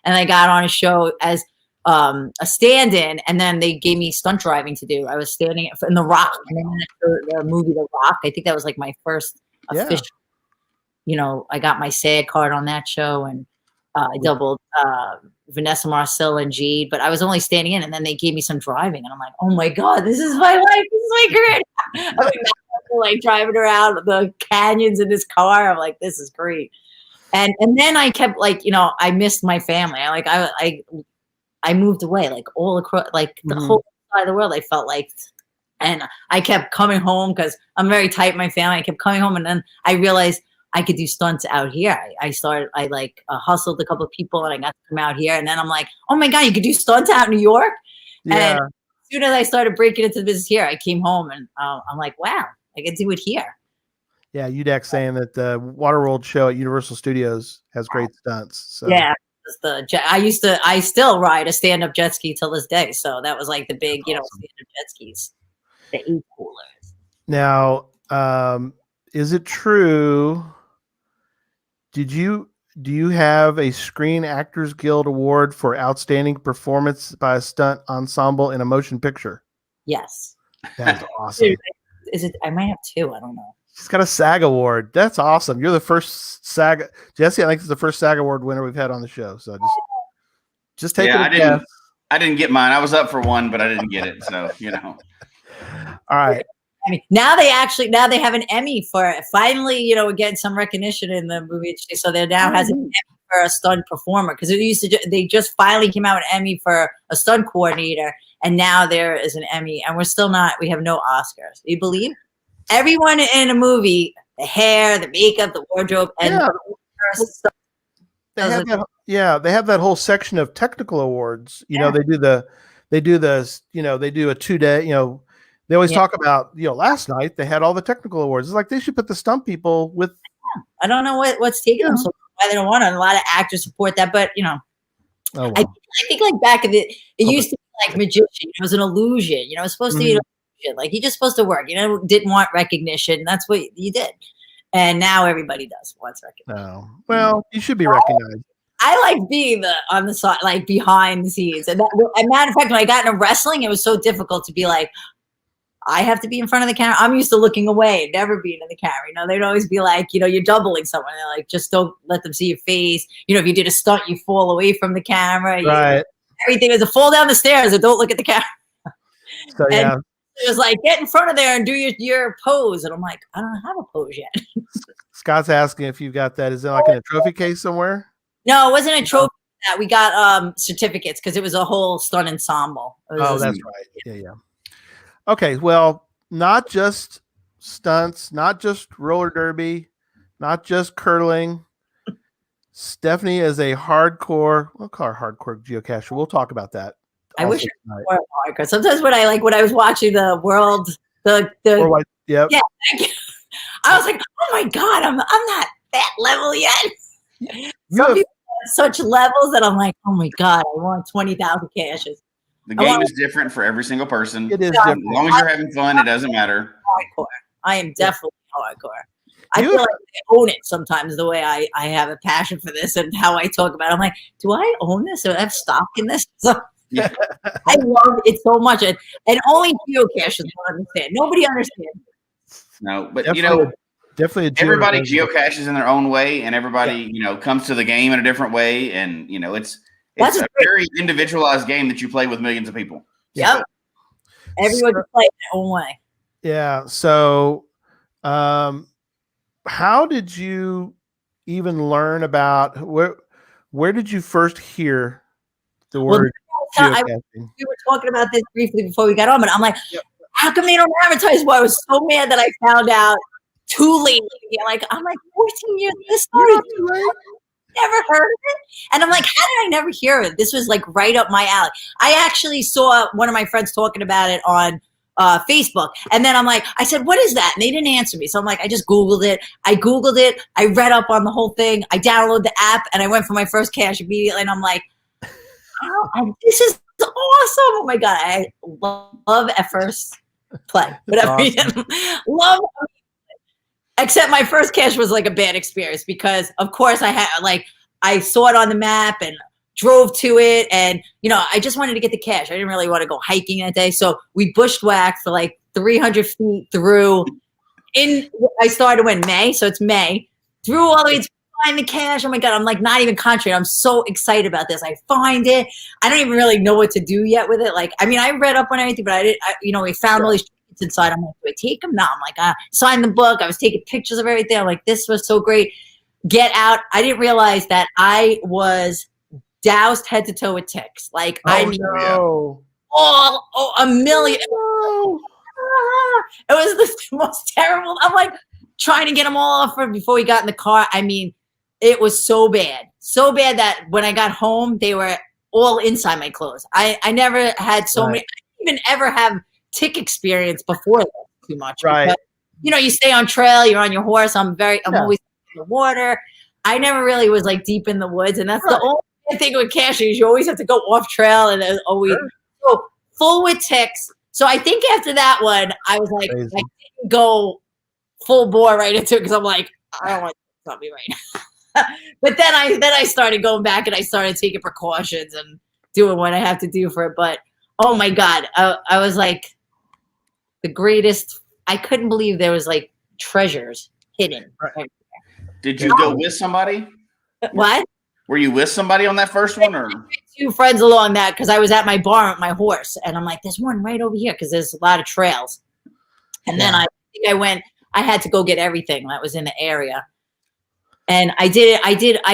S4: And I got on a show as a stand-in, and then they gave me stunt driving to do. I was standing in The Rock, the movie The Rock. I think that was like my first official. I got my SAG card on that show, and I doubled Vanessa Marcel and Jade, but I was only standing in, and then they gave me some driving, and I'm like, oh my god, this is my life, this is my career. I'm like driving around the canyons in this car. I'm like, this is great. And then I kept I missed my family. I moved away like all across the whole side of the world. I felt like. And I kept coming home because I'm very tight in my family. I kept coming home, and then I realized I could do stunts out here. I hustled a couple of people, and I got to come out here. And then I'm like, oh my god, you could do stunts out in New York. Yeah. And as soon as I started breaking into the business here, I came home, and I'm like, wow, I can do it here.
S1: Yeah, UDAX saying that the Waterworld show at Universal Studios has great stunts. So.
S4: Yeah, I still ride a stand-up jet ski till this day. So that was like the big, stand-up jet skis, the 8-coolers.
S1: Now, is it true? Do you have a Screen Actors Guild Award for outstanding performance by a stunt ensemble in a motion picture?
S4: Yes.
S1: That's awesome.
S4: Is it? I might have 2. I don't know.
S1: She's got a SAG award. That's awesome. You're the first SAG, Jesse. I think it's the first SAG award winner we've had on the show. So just take it.
S5: I didn't get mine. I was up for one, but I didn't get it. So
S1: All right.
S4: I mean, now they have an Emmy for it. Finally, we're getting some recognition in the movie industry. So they now has an Emmy for a stunt performer, because they just finally came out with an Emmy for a stunt coordinator, and now there is an Emmy, and we have no Oscars. You believe? Everyone in a movie, the hair, the makeup, the wardrobe, and
S1: they have that whole section of technical awards. They do a 2-day. They always talk about last night they had all the technical awards. It's like they should put the stunt people with.
S4: I don't know what's taking them so why they don't want to. A lot of actors support that, but
S1: Oh, well.
S4: I think like back in it used to be like magician. It was an illusion. It was supposed to be an illusion. Like you're just supposed to work. Didn't want recognition. That's what you did. And now everybody wants recognition.
S1: Oh, well, you should be recognized.
S4: I like being on the side, like behind the scenes. And matter of fact, when I got into wrestling, it was so difficult to be like, I have to be in front of the camera. I'm used to looking away, never being in the camera. They'd always be like, you're doubling someone. They're like, just don't let them see your face. If you did a stunt, you fall away from the camera.
S1: Right.
S4: Everything is a fall down the stairs or don't look at the camera.
S1: So yeah.
S4: It was like, get in front of there and do your pose. And I'm like, I don't have a pose yet.
S1: Scott's asking if you've got that. Is it like in a trophy case somewhere?
S4: No, it wasn't a trophy. We got certificates because it was a whole stunt ensemble.
S1: That's right. Yeah. Okay, well, not just stunts, not just roller derby, not just curling. Stephanie is a hardcore, we'll call her hardcore geocacher. We'll talk about that.
S4: I wish it was more hardcore. Sometimes when I was watching the world,
S1: yep.
S4: Yeah, I was like, oh my God, I'm not that level yet. Some people have such levels that I'm like, oh my God, I want 20,000 caches.
S5: The game is different for every single person.
S1: It is different.
S5: As long as you're having fun, it doesn't matter.
S4: Hardcore. I am definitely hardcore. I feel like I own it sometimes, the way I have a passion for this and how I talk about it. I'm like, do I own this? Do I have stock in this? So, I love it so much. And only geocachers don't understand. Nobody understands.
S5: No, but
S1: definitely
S5: everybody geocaches in their own way, and everybody, comes to the game in a different way. And, it's a very individualized game that you play with millions of people.
S4: Yep. Everyone can play it their own way.
S1: Yeah. So, how did you even learn about where did you first hear the word geocaching?
S4: We were talking about this briefly before we got on, but I'm like, how come they don't advertise? Well, I was so mad that I found out too late. I'm like 14 years this story. Never heard of it. And I'm like, how did I never hear it? This was like right up my alley. I actually saw one of my friends talking about it on Facebook. And then I said, what is that? And they didn't answer me. So I'm like, I just Googled it. I read up on the whole thing. I downloaded the app and I went for my first cache immediately. And I'm like, this is awesome. Oh my God. I love at first play. Whatever. Awesome. Love. Except my first cache was like a bad experience because, of course, I saw it on the map and drove to it. And, I just wanted to get the cache. I didn't really want to go hiking that day. So we bushwhacked for like 300 feet through. I started when May. So it's May. Through all the way to find the cache. Oh my God. I'm like not even concentrating. I'm so excited about this. I find it. I don't even really know what to do yet with it. I read up on everything, but I didn't, we found all these inside. I'm like, do I take them? No, I'm like, sign the book. I was taking pictures of everything. I'm like, this was so great. Get out. I didn't realize that I was doused head to toe with ticks. A million.
S1: No.
S4: It was the most terrible. I'm like trying to get them all off before we got in the car. I mean, it was so bad that when I got home, they were all inside my clothes. I never had so many. I didn't even ever have tick experience before that too much.
S1: Right.
S4: Because, you stay on trail, you're on your horse. I'm always in the water. I never really was deep in the woods. And that's the only thing with caching is you always have to go off trail and always so full with ticks. So I think after that one, I was like, crazy. I didn't go full bore right into it because I'm like, I don't want to stop me right now. But then I started going back and I started taking precautions and doing what I have to do for it. But oh my God, I was like, the greatest. I couldn't believe there was treasures hidden.
S1: Right.
S5: Did you go with somebody?
S4: What?
S5: Were you with somebody on that first one, or
S4: 2 friends along that because I was at my barn with my horse, and I'm like, there's one right over here because there's a lot of trails. And then I think I had to go get everything that was in the area. And I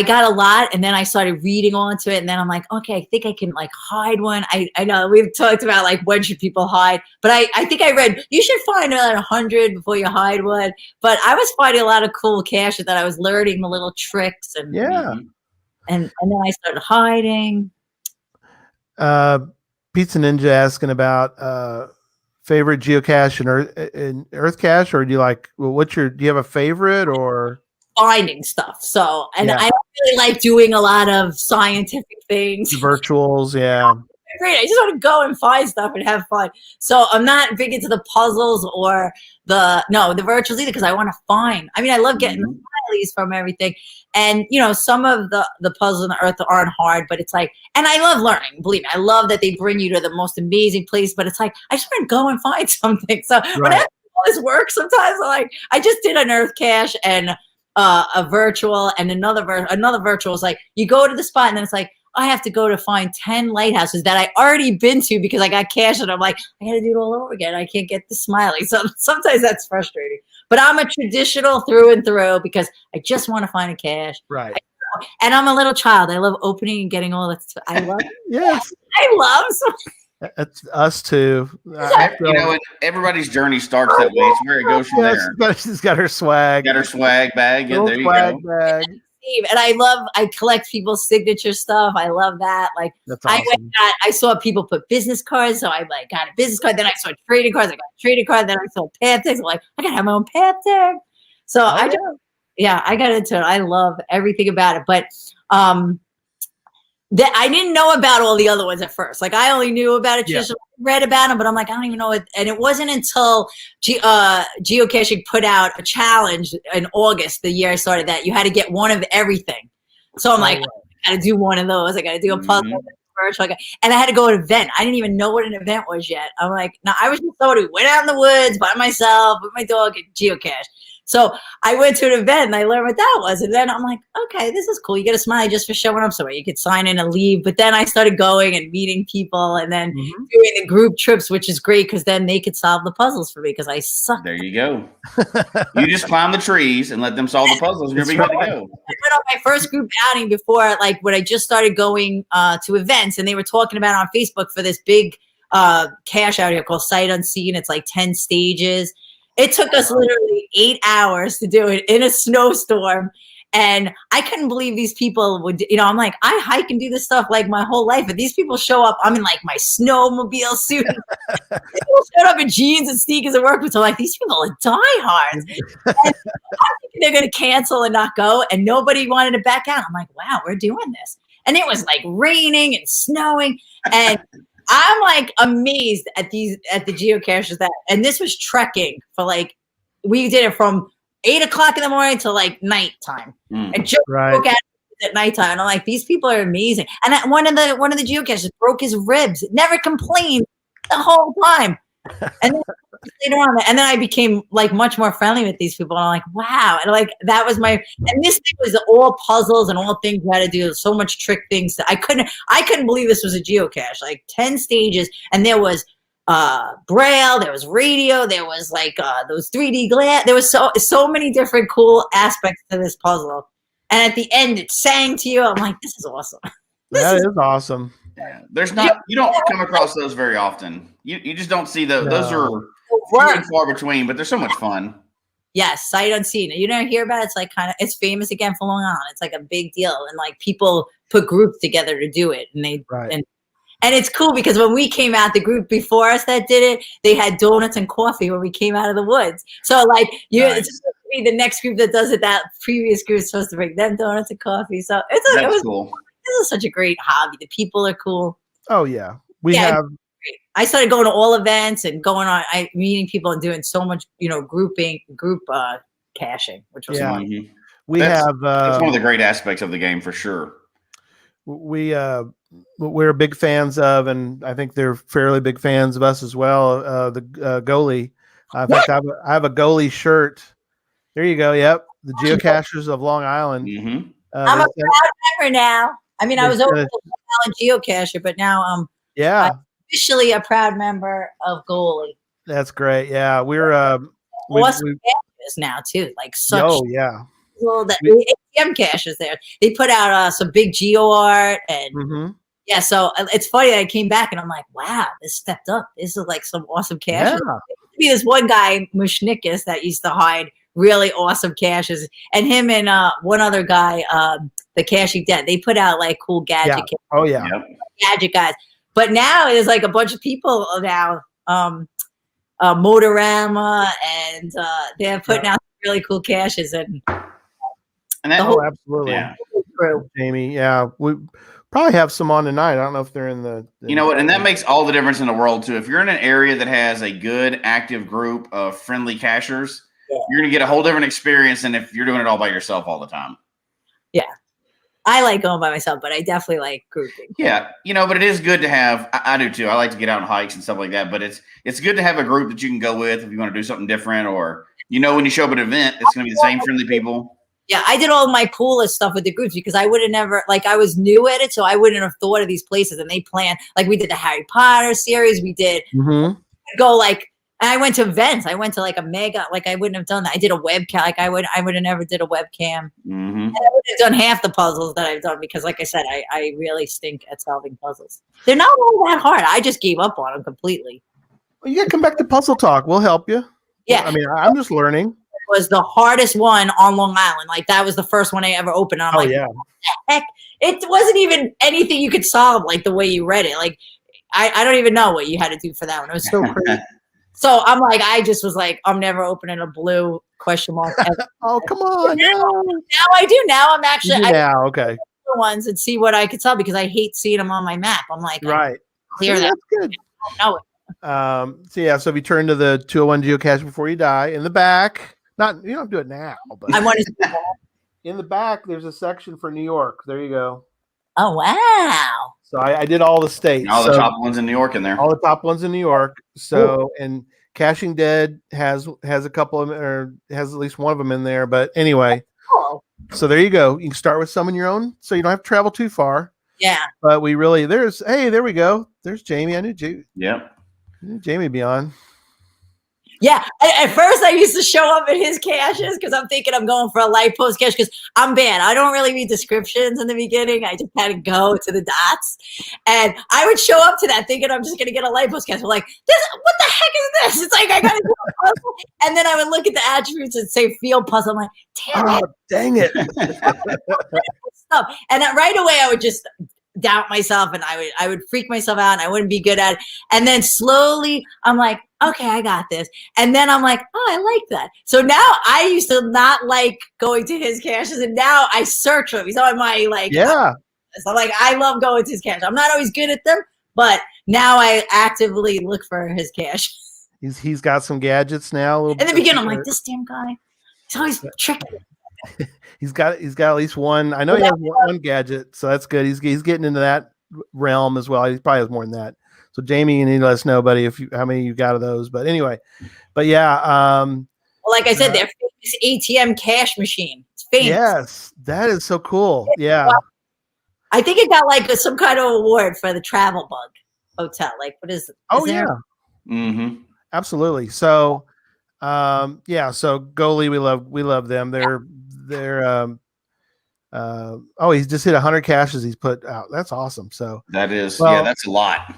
S4: got a lot, and then I started reading onto it, and then I'm like, okay, I think I can like hide one. I know we've talked about like when should people hide, but I think I read you should find about 100 before you hide one. But I was finding a lot of cool caches that I was learning the little tricks, and and then I started hiding.
S1: Pizza Ninja asking about favorite geocache and Earth cache, or do you like? Well, do you have a favorite or?
S4: Finding stuff. So, and I don't really like doing a lot of scientific things.
S1: Virtuals,
S4: Great. I just want to go and find stuff and have fun. So I'm not big into the puzzles or the virtuals either because I want to find. I mean, I love getting the smileys from everything. And, some of the puzzles on the Earth aren't hard, but it's like, and I love learning. Believe me, I love that they bring you to the most amazing place, but it's like, I just want to go and find something. So when I have all this work, sometimes I just did an Earth cache and a virtual and another virtual is like you go to the spot and then it's like I have to go to find 10 lighthouses that I already been to because I got cash and I'm like I gotta do it all over again. I can't get the smiley. So sometimes that's frustrating, but I'm a traditional through and through because I just want to find a cache.
S1: Right.
S4: And I'm a little child. I love opening and getting all that stuff. I love
S1: yes.
S4: I love so
S1: That's us too.
S5: Everybody's journey starts that way. It's where it goes from there.
S1: She's got her swag.
S5: Got her swag bag. Yeah, there you go.
S1: Bag.
S4: And I collect people's signature stuff. I love that. Like
S1: that's awesome.
S4: I saw people put business cards, so I got a business card. Then I saw trading cards. I got a trading card. Then I saw path tags. I'm like, I gotta have my own path tag. So I got into it. I love everything about it. But that I didn't know about all the other ones at first. Like I only knew about it, just read about them, but I'm like, I don't even know it. And it wasn't until Geocaching put out a challenge in August, the year I started, that you had to get one of everything. So I'm like, I got to do one of those. I got to do a puzzle, virtual, and I had to go to an event. I didn't even know what an event was yet. I'm like, no, I was just somebody who went out in the woods by myself with my dog and geocache. So I went to an event and I learned what that was. And then I'm like, okay, this is cool. You get a smiley just for showing up somewhere. You could sign in and leave. But then I started going and meeting people and then doing the group trips, which is great because then they could solve the puzzles for me because I suck.
S5: There you go. You just climb the trees and let them solve the puzzles and you'll be good to go. I
S4: went on my first group outing before, like when I just started going to events, and they were talking about on Facebook for this big cache out here called Sight Unseen. It's like 10 stages. It took us literally 8 hours to do it in a snowstorm. And I couldn't believe these people would, I'm like, I hike and do this stuff like my whole life. But these people show up, I'm in like my snowmobile suit. People showed up in jeans and sneakers and work with. So like, these people are diehards. And I'm thinking they're going to cancel and not go. And nobody wanted to back out. I'm like, wow, we're doing this. And it was like raining and snowing. And I'm like amazed at the geocaches and this was trekking for like, we did it from 8 o'clock in the morning to like nighttime, and just broke out at nighttime. And I'm like, these people are amazing. And one of the geocaches broke his ribs, never complained the whole time. And then later on, and then I became like much more friendly with these people. And I'm like, wow. And like, that was and this thing was all puzzles and all things you had to do. So much trick things. I couldn't believe this was a geocache, like 10 stages. And there was braille, there was radio, there was like those 3D glass. There was so many different cool aspects to this puzzle. And at the end, it sang to you. I'm like, this is awesome.
S1: That is awesome.
S5: Yeah, you don't come across those very often. You just don't see those. No. Those are few and far between, but they're so much fun.
S4: Yes, Sight Unseen. You don't hear about it. It's like it's famous again for Long Island. It's like a big deal, and like people put groups together to do it, and and it's cool because when we came out, the group before us that did it, they had donuts and coffee when we came out of the woods. So like it's supposed to be the next group that does it. That previous group is supposed to bring them donuts and coffee. So it was cool. This is such a great hobby. The people are cool.
S1: Oh yeah,
S4: I started going to all events and meeting people and doing so much, group caching, which was fun.
S5: Mm-hmm. That's one of the great aspects of the game for sure.
S1: We're big fans of, and I think they're fairly big fans of us as well. The goalie. In fact, I have a goalie shirt There you go. Yep, the geocachers of Long Island.
S5: Mm-hmm.
S4: I'm a proud member now. I mean, I was always
S1: a
S4: a Long Island geocacher, but now I'm officially a proud member of Goalie.
S1: That's great. Yeah, we're
S4: Awesome caches now too, like such.
S1: Oh yeah.
S4: Well, the ATM caches there. They put out some big geo art and yeah. So it's funny that I came back and I'm like, wow, this stepped up. This is like some awesome caches.
S1: Yeah.
S4: Be this one guy Mushnikus that used to hide really awesome caches, and him and one other guy, the Caching Dead. They put out like cool gadget.
S1: Yeah. Oh yeah.
S4: Gadget guys. But now there's like a bunch of people now. Motorama and they're putting out really cool caches and
S5: that
S1: absolutely
S4: crew.
S1: Jamie, yeah, we probably have some on tonight. I don't know if they're in the
S5: you know what, and that makes all the difference in the world too. If you're in an area that has a good active group of friendly cachers, you're gonna get a whole different experience than if you're doing it all by yourself all the time.
S4: Yeah, I like going by myself, but I definitely like grouping.
S5: Yeah, but it is good to have. I do too. I like to get out on hikes and stuff like that. But it's good to have a group that you can go with if you want to do something different, or when you show up at an event, it's going to be the same friendly people.
S4: Yeah, I did all my coolest stuff with the groups because I would have never I was new at it, so I wouldn't have thought of these places. And they planned we did the Harry Potter series. We did go and I went to events. I went to a mega, I wouldn't have done that. I did a webcam. I would have never did a webcam. And I would have done half the puzzles that I've done because, like I said, I really stink at solving puzzles. They're not all that hard. I just gave up on them completely.
S1: Well, you got to come back to Puzzle Talk. We'll help you.
S4: Yeah.
S1: I mean, I'm just learning.
S4: It was the hardest one on Long Island. That was the first one I ever opened. I'm what the heck? It wasn't even anything you could solve the way you read it. I don't even know what you had to do for that one. It was so crazy. So I'm I just was I'm never opening a blue question mark.
S1: Oh, come on.
S4: Now I do. Now I'm actually
S1: okay.
S4: Ones and see what I could tell because I hate seeing them on my map. I'm
S1: right.
S4: Clear that.
S1: That's good.
S4: I don't know it.
S1: So if you turn to the 201 geocache before you die, in the back, you don't do it now, but
S4: I want to see that.
S1: In the back, there's a section for New York. There you go.
S4: Oh, wow.
S1: So I did all the states.
S5: And all the top ones in New York in there.
S1: All the top ones in New York. So, and Caching Dead has a couple of them, or has at least one of them in there. But anyway, so there you go. You can start with some in your own, so you don't have to travel too far.
S4: Yeah.
S1: But there we go. There's Jamie. I knew Jamie be on.
S4: Yeah. At first, I used to show up at his caches because I'm thinking I'm going for a light post cache because I'm bad. I don't really read descriptions in the beginning. I just had to go to the dots. And I would show up to that thinking I'm just going to get a light post cache. I'm like, what the heck is this? It's I got to do a puzzle. And then I would look at the attributes and say field puzzle. I'm like,
S1: dang it.
S4: And then right away, I would just doubt myself and I would freak myself out and I wouldn't be good at it. And then slowly I'm like, okay, I got this. And then I'm like, oh, I like that. So now I used to not like going to his caches and now I search for him. He's on my I'm like, I love going to his cache. I'm not always good at them, but now I actively look for his cache.
S1: He's got some gadgets now.
S4: In the beginning, I'm like, this damn guy, he's always tricky.
S1: He's got at least one. I know he has one gadget, so that's good. He's getting into that realm as well. He probably has more than that. So Jamie, you need to let us know, buddy, how many you got of those. But anyway,
S4: like I said, they're famous ATM cash machine. It's famous.
S1: Yes, that is so cool. Yeah,
S4: I think it got some kind of award for the Travel Bug Hotel. What is it?
S1: Yeah. Mm-hmm. Absolutely. So, so Goalie, we love them. They're he's just hit 100 caches he's put out. That's awesome. So
S5: that is, that's a lot.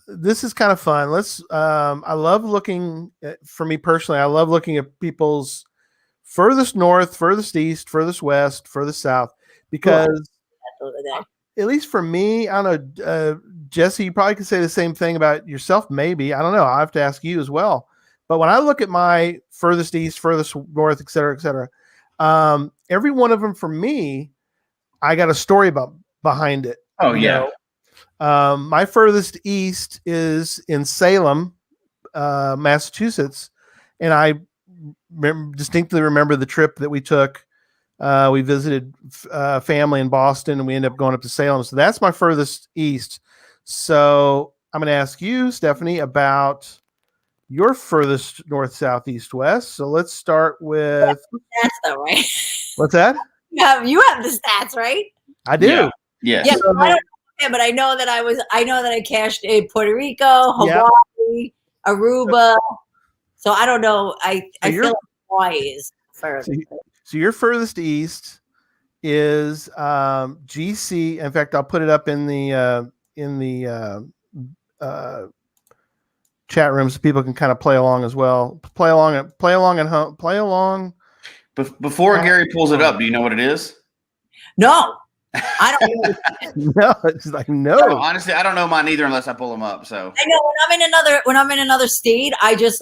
S1: This is kind of fun. I love looking for me personally. I love looking at people's furthest north, furthest east, furthest west, furthest south, because at least for me, I don't know, Jesse, you probably could say the same thing about yourself. Maybe, I don't know. I have to ask you as well. But when I look at my furthest east, furthest north, et cetera, every one of them for me, I got a story behind it.
S5: Oh, yeah.
S1: My furthest east is in Salem, Massachusetts. And I distinctly remember the trip that we took. We visited family in Boston and we ended up going up to Salem. So that's my furthest east. So I'm going to ask you, Stephanie, about your furthest north, south, east, west. So let's start with
S4: That's though, right?
S1: what's that?
S4: You have the stats, right?
S1: I do.
S5: Yeah. Yes.
S4: Yeah,
S1: So-
S4: I don't know, but I know that I know that I cashed in Puerto Rico, Hawaii, Aruba. So I don't know. I feel like Hawaii is further.
S1: So your furthest east is GC. In fact, I'll put it up in the chat room so people can kind of play along as well. Play along at home. Play along.
S5: Before Gary pulls it up, do you know what it is?
S4: No, I don't know.
S1: No, it's like no.
S5: Honestly, I don't know mine either unless I pull them up. So
S4: I know when I'm in another state, I just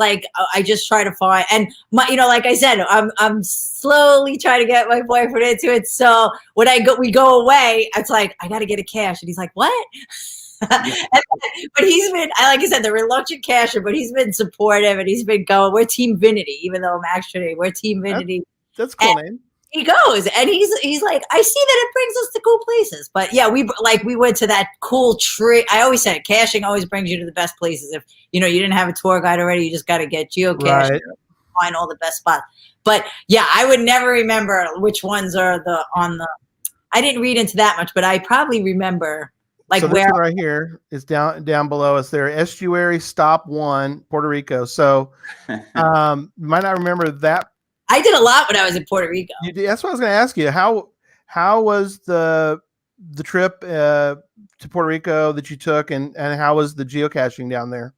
S4: try to find, and like I said, I'm slowly trying to get my boyfriend into it. So when we go away, it's like I got to get a cache, and he's like, "What?" But he's been, like I said, the reluctant cacher, but he's been supportive, and he's been going. We're Team Vinity, even though we're Team Vinity.
S1: That's a cool name.
S4: He goes, and he's like, I see that it brings us to cool places. But yeah, we went to that cool tree. I always said caching always brings you to the best places. If you didn't have a tour guide already, you just got to get geocaching, find all the best spots. But yeah, I would never remember which ones are I didn't read into that much, but I probably remember like
S1: so
S4: where
S1: this one right here is down below us there. Estuary Stop 1, Puerto Rico. So you might not remember that.
S4: I did a lot when I was in Puerto Rico.
S1: That's what I was going to ask you. How was the trip to Puerto Rico that you took, and how was the geocaching down there?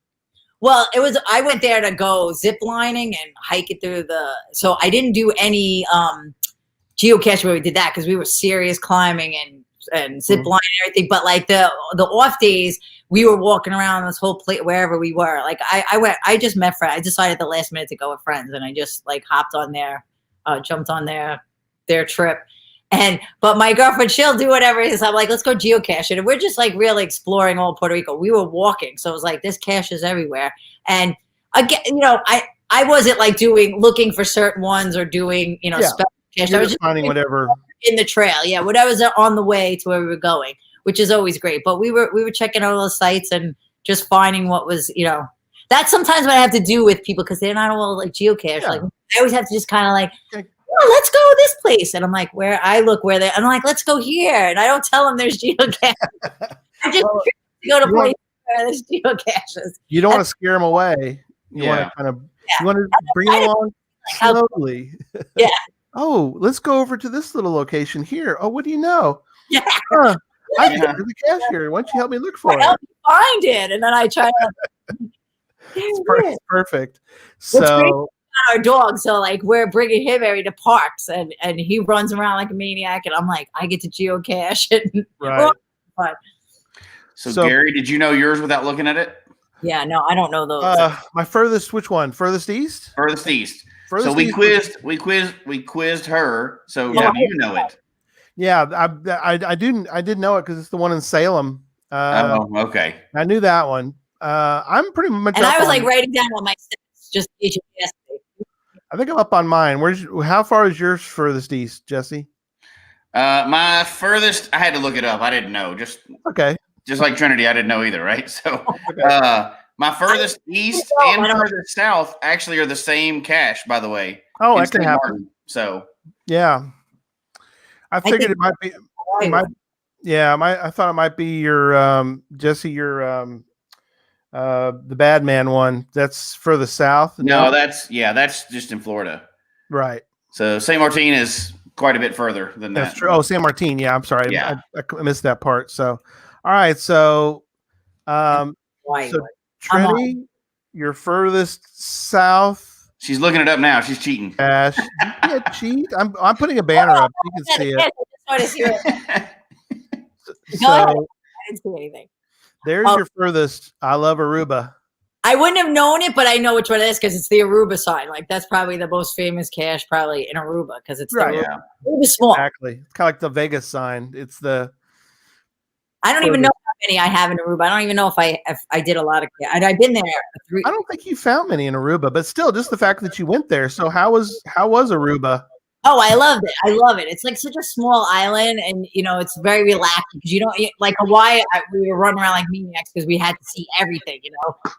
S4: Well, I went there to go zip lining and hike it through so I didn't do any geocaching where we did that because we were serious climbing and zip lining and everything. But like the off days, we were walking around this whole place wherever we were. Like I just met friends. I decided at the last minute to go with friends, and I just like hopped on jumped on their trip. But my girlfriend, she'll do whatever it is. I'm like, let's go geocaching. And we're just like really exploring all Puerto Rico. We were walking. So it was like, this cache is everywhere. And again, I wasn't like looking for certain ones or doing, special cache. I was just
S1: finding whatever
S4: in the trail. Yeah. Whatever's on the way to where we were going, which is always great. But we were checking out all the sites and just finding what was, that's sometimes what I have to do with people because they're not all like geocache. Yeah. Like I always have to just kind of like, oh, let's go this place. And I'm like, I'm like, let's go here. And I don't tell them there's geocaches. I just go to places where there's geocaches.
S1: You don't want to scare them away. You want to kind of, you want to bring them along slowly.
S4: Yeah.
S1: Oh, let's go over to this little location here. Oh, what do you know?
S4: Yeah.
S1: I think there's a cache here. Why don't you help me look for it?
S4: Help me find it. And then I try
S1: to. Perfect. So.
S4: Our dog, so like we're bringing him every to parks, and he runs around like a maniac, and I'm like, I get to geocache. And
S1: right.
S5: So Gary, did you know yours without looking at it?
S4: Yeah, no, I don't know those.
S1: My furthest, which one? Furthest east?
S5: Furthest east.
S1: Furthest
S5: so we
S1: east.
S5: we quizzed her. So now do you know it?
S1: Yeah, I did know it because it's the one in Salem.
S5: Okay.
S1: I knew that one. I'm pretty much.
S4: And I was like writing down all my steps, just GPS.
S1: I think I'm up on mine. How far is yours furthest east, Jesse?
S5: My furthest, I had to look it up. I didn't know. Just like Trinity, I didn't know either, right? So my furthest east and furthest south actually are the same cache, by the way.
S1: Oh, that can happen.
S5: So
S1: yeah. I figured it might be I thought it might be your Jesse, your the Bad Man one. That's further south.
S5: No, that's just in Florida.
S1: Right.
S5: So St. Martin is quite a bit further than that.
S1: That's true. Oh, San Martin. Yeah, I'm sorry.
S5: Yeah.
S1: I missed that part. So, all right. So, Trinity, your furthest south.
S5: She's looking it up now. She's cheating.
S1: Ash, you can't cheat. I'm putting a banner up. You can see it.
S4: So, I didn't see anything.
S1: There's your furthest. I love Aruba.
S4: I wouldn't have known it, but I know which one it is because it's the Aruba sign. Like that's probably the most famous cache, probably in Aruba because it's Aruba's small.
S1: Exactly. It's kind of like the Vegas sign. It's the.
S4: I don't even know how many I have in Aruba. I don't even know if I did a lot of. I've been there.
S1: I don't think you found many in Aruba, but still, just the fact that you went there. So how was Aruba?
S4: Oh, I loved it. I love it. It's like such a small island, and it's very relaxing because you don't like Hawaii. We were running around like maniacs because we had to see everything,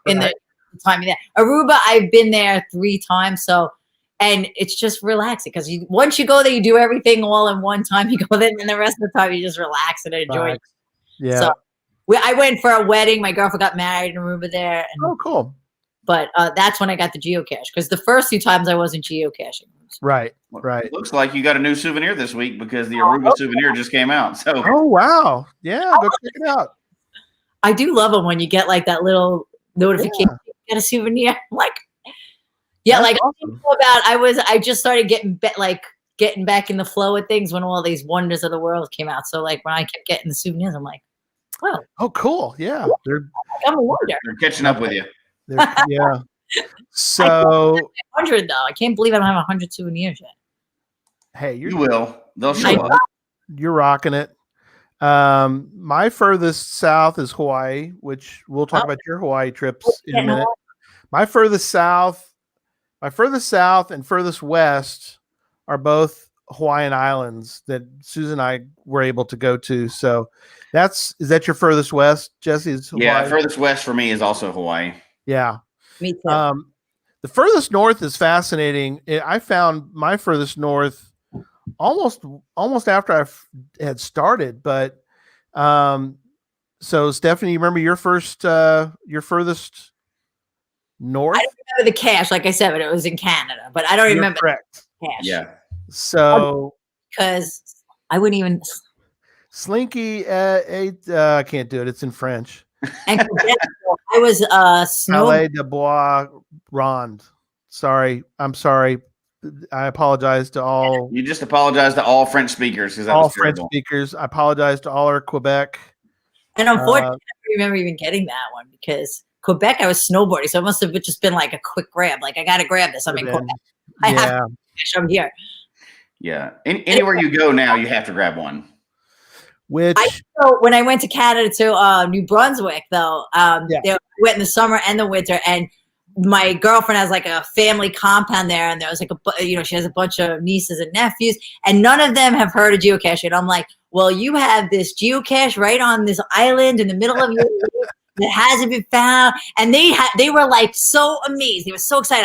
S4: in the the time you're there. Aruba, I've been there 3 times, so and it's just relaxing because once you go there, you do everything all in one time. You go there, and the rest of the time you just relax and enjoy.
S1: Relax. Yeah.
S4: So I went for a wedding. My girlfriend got married in Aruba there. And,
S1: Oh, cool.
S4: But that's when I got the geocache because the first 2 times I wasn't geocaching.
S1: Right.
S5: Well,
S1: Right.
S5: Looks like you got a new souvenir this week because the Aruba souvenir just came out. So
S1: Oh, wow. Yeah. Go check it out.
S4: I do love them when you get like that little notification. You get a souvenir. I'm like, yeah,
S1: That's
S4: like
S1: awesome.
S4: I just started getting getting back in the flow of things when all these wonders of the world came out. So like when I kept getting the souvenirs, I'm like, wow,
S1: Oh, cool. Yeah.
S4: I'm a wonder.
S5: they're catching up with you.
S1: Yeah. So
S4: 100 though. I can't believe I don't have 100 souvenirs yet.
S1: hey,
S5: You will. They'll show
S4: I-
S5: up.
S1: you're rocking it. My furthest south is Hawaii, which we'll talk about your Hawaii trips in a minute. My furthest south and furthest west are both Hawaiian islands that Susan and I were able to go to. So is that your furthest west, Jesse? Is Hawaii?
S5: Yeah, furthest west for me is also Hawaii.
S1: Yeah.
S4: Me too.
S1: The furthest north is fascinating. I found my furthest north almost after I had started, but so Stephanie, you remember your furthest north?
S4: I don't remember the cache, like I said, but it was in Canada. But I don't
S1: You're
S4: remember
S1: correct.
S4: the cache.
S5: Yeah.
S1: So
S4: Because I wouldn't even.
S1: Slinky, I can't do it. It's in French.
S4: And I was snow.
S1: Palais de Bois Rond. Sorry, I'm sorry. I apologize to all
S5: You just apologize to all French speakers because that
S1: all
S5: was
S1: French
S5: terrible.
S1: speakers. I apologize to all our Quebec.
S4: And unfortunately, I don't remember even getting that one because Quebec, I was snowboarding. So it must have just been like a quick grab. Like, I got to grab this. I'm in Quebec. I have
S1: Yeah,
S4: to. I'm here.
S5: Yeah. Anywhere you go now, you have to grab one.
S1: which
S4: So when I went to Canada to New Brunswick, though,
S1: Yeah.
S4: we went in the summer and the winter, and my girlfriend has like a family compound there, and there was like she has a bunch of nieces and nephews, and none of them have heard of geocaching. And I'm like, well, you have this geocache right on this island in the middle of your that hasn't been found, and they were like so amazed. They were so excited.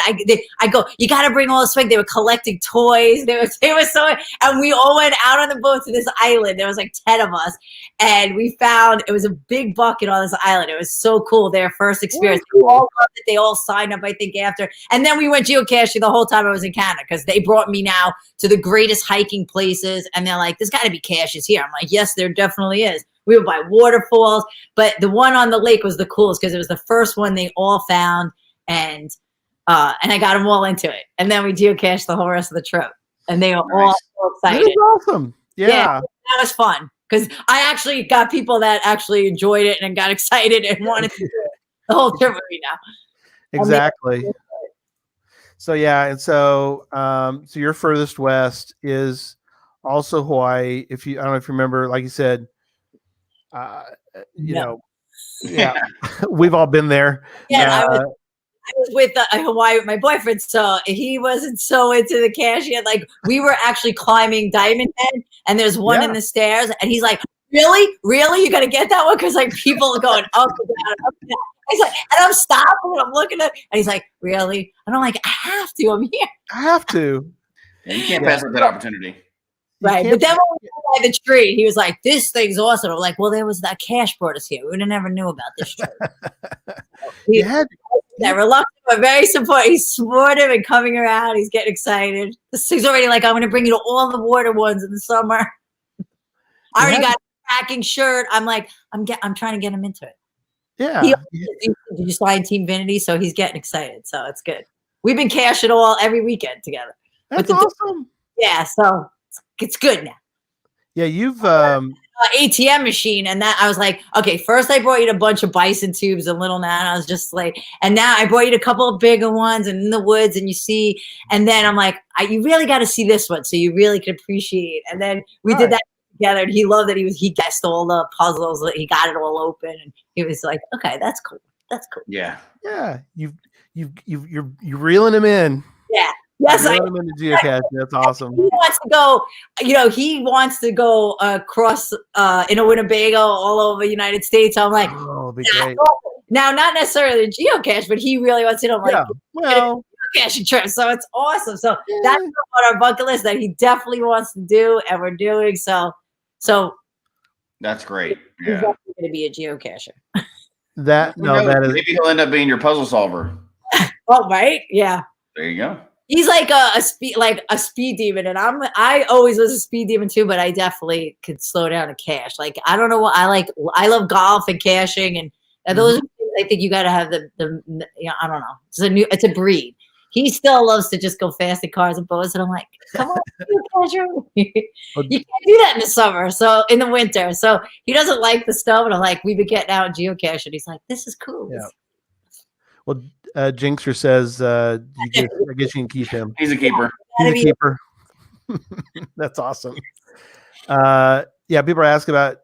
S4: I go, you got to bring all this swag. They were collecting toys. They were so, and we all went out on the boat to this island. There was like 10 of us, and we found it was a big bucket on this island. It was so cool. Their first experience. They all loved it. They all signed up, I think, after. And then we went geocaching the whole time I was in Canada because they brought me now to the greatest hiking places, and they're like, "There's got to be caches here." I'm like, "Yes, there definitely is." We were by waterfalls, but the one on the lake was the coolest because it was the first one they all found, and I got them all into it. And then we geocached the whole rest of the trip, and they were all so
S1: that
S4: excited.
S1: is awesome. Yeah.
S4: That was fun because I actually got people that actually enjoyed it and got excited and wanted to do it the whole trip with me now.
S1: Exactly. So yeah, and so so your furthest west is also Hawaii. I don't know if you remember, like you said, you know, yeah, we've all been there.
S4: Yeah, I was with Hawaii with my boyfriend, so he wasn't so into the cache yet. Like, we were actually climbing Diamond Head, and there's one in the stairs, and he's like, really? You got to get that one? Because, like, people are going up and down, up and down. He's like, and I'm stopping, and I'm looking at, and he's like, really? And I'm like, I have to. I'm here.
S1: I have to.
S5: Yeah, you can't pass up that opportunity.
S4: Right. But then when we were by the tree, he was like, this thing's awesome. I'm like, well, there was that cache brought us here. We would have never knew about this tree. They're reluctant, but very supportive. He's supportive and coming around. He's getting excited. He's already like, I'm going to bring you to all the water ones in the summer. I already got a tracking shirt. I'm like, I'm trying to get him into it.
S1: Yeah.
S4: Did you sign Team Vinity? So he's getting excited. So it's good. We've been caching every weekend together.
S1: That's awesome.
S4: Yeah. So it's good now.
S1: Yeah. You've,
S4: ATM machine, and that I was like, okay, first I brought you a bunch of bison tubes and little that. I was just like, and now I brought you a couple of bigger ones and in the woods, and you see, and then I'm like, you really got to see this one so you really can appreciate. And then we did that together, and he loved that he guessed all the puzzles, he got it all open, and he was like, okay, that's cool.
S5: Yeah.
S1: Yeah. You're reeling him in.
S4: Yeah. Yes,
S1: I am into geocaching. That's awesome.
S4: He wants to go. He wants to go across in a Winnebago all over the United States. I'm like,
S1: oh, it'll be great.
S4: Now, not necessarily the geocache, but he really wants to know, like,
S1: Yeah. Well,
S4: geocaching trip. So it's awesome. So that's on our bucket list that he definitely wants to do, and we're doing. So
S5: That's great.
S4: he's
S5: Yeah.
S4: definitely going to be a geocacher.
S1: that
S5: Who knows?
S1: is
S5: Maybe he'll end up being your puzzle solver.
S4: Oh, right? Yeah.
S5: There you go.
S4: He's like a speed demon, and I always was a speed demon too, but I definitely could slow down a cache. Like, I don't know what I like. I love golf and caching, and those are things I think you got to have the I don't know. It's a breed. He still loves to just go fast in cars and boats, and I'm like, come on, you can't do that in the summer, so in the winter. So he doesn't like the snow, and I'm like, we've been getting out and geocaching. He's like, this is cool.
S1: Yeah. Well, Jinxer says, I guess you can keep him.
S5: He's a keeper.
S1: He's a keeper. That's awesome. Yeah, people are asking about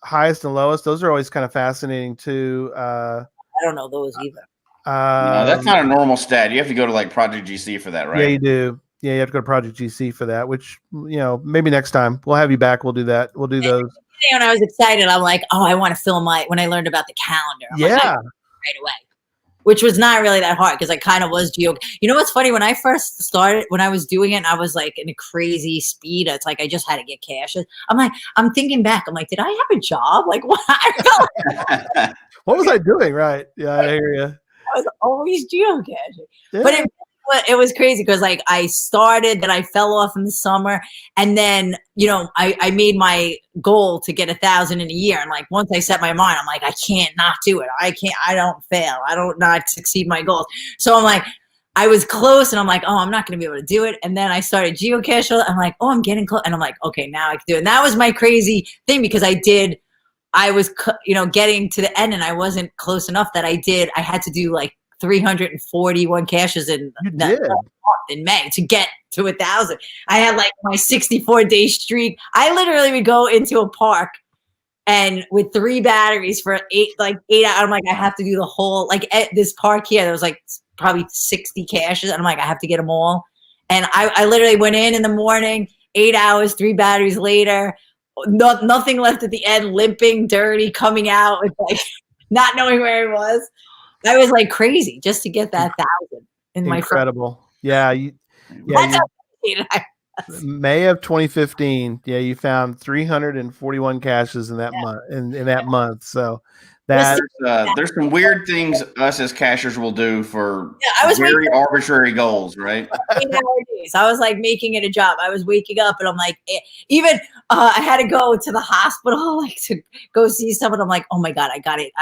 S1: highest and lowest. Those are always kind of fascinating too.
S4: I don't know those either.
S5: No, that's not a normal stat. You have to go to like Project GC for that, right?
S1: Yeah, you do. Yeah, you have to go to Project GC for that, which, maybe next time we'll have you back. We'll do that. We'll do those.
S4: When I was excited, I'm like, oh, I want to film when I learned about the calendar. I'm like, right away. Which was not really that hard because I kind of was You know what's funny? When I first started, when I was doing it, and I was like in a crazy speed. It's like I just had to get caches. I'm thinking back. I'm like, did I have a job? Like, what?
S1: What was I doing? Right? Yeah, I hear you.
S4: I was always geocaching,
S1: Yeah.
S4: but it was crazy because like I started, then I fell off in the summer, and then I made my goal to get 1,000 in a year, and like once I set my mind, I'm like, I can't not do it. I don't fail. I don't not succeed my goals. So I'm like, I was close, and I'm like, oh, I'm not going to be able to do it. And then I started geocaching. I'm like, oh, I'm getting close, and I'm like, okay, now I can do it. And that was my crazy thing because I was getting to the end, and I wasn't close enough that I had to do like 341 caches in May to get to 1,000. I had like my 64-day streak. I literally would go into a park and with 3 batteries for 8 hours. I'm like, I have to do the whole, like at this park here, there was like probably 60 caches. And I'm like, I have to get them all. And I literally went in the morning, 8 hours, 3 batteries later, nothing left at the end, limping, dirty, coming out with like not knowing where it was. I was like crazy just to get that 1,000 in my
S1: incredible. Yeah, May of 2015. Yeah, you found 341 caches in that month. In that month, so that
S5: there's some weird things us as cachers will do for very arbitrary goals, right?
S4: 8 hour days. I was like making it a job. I was waking up and I'm like, even I had to go to the hospital like to go see someone. I'm like, oh my god, I got it.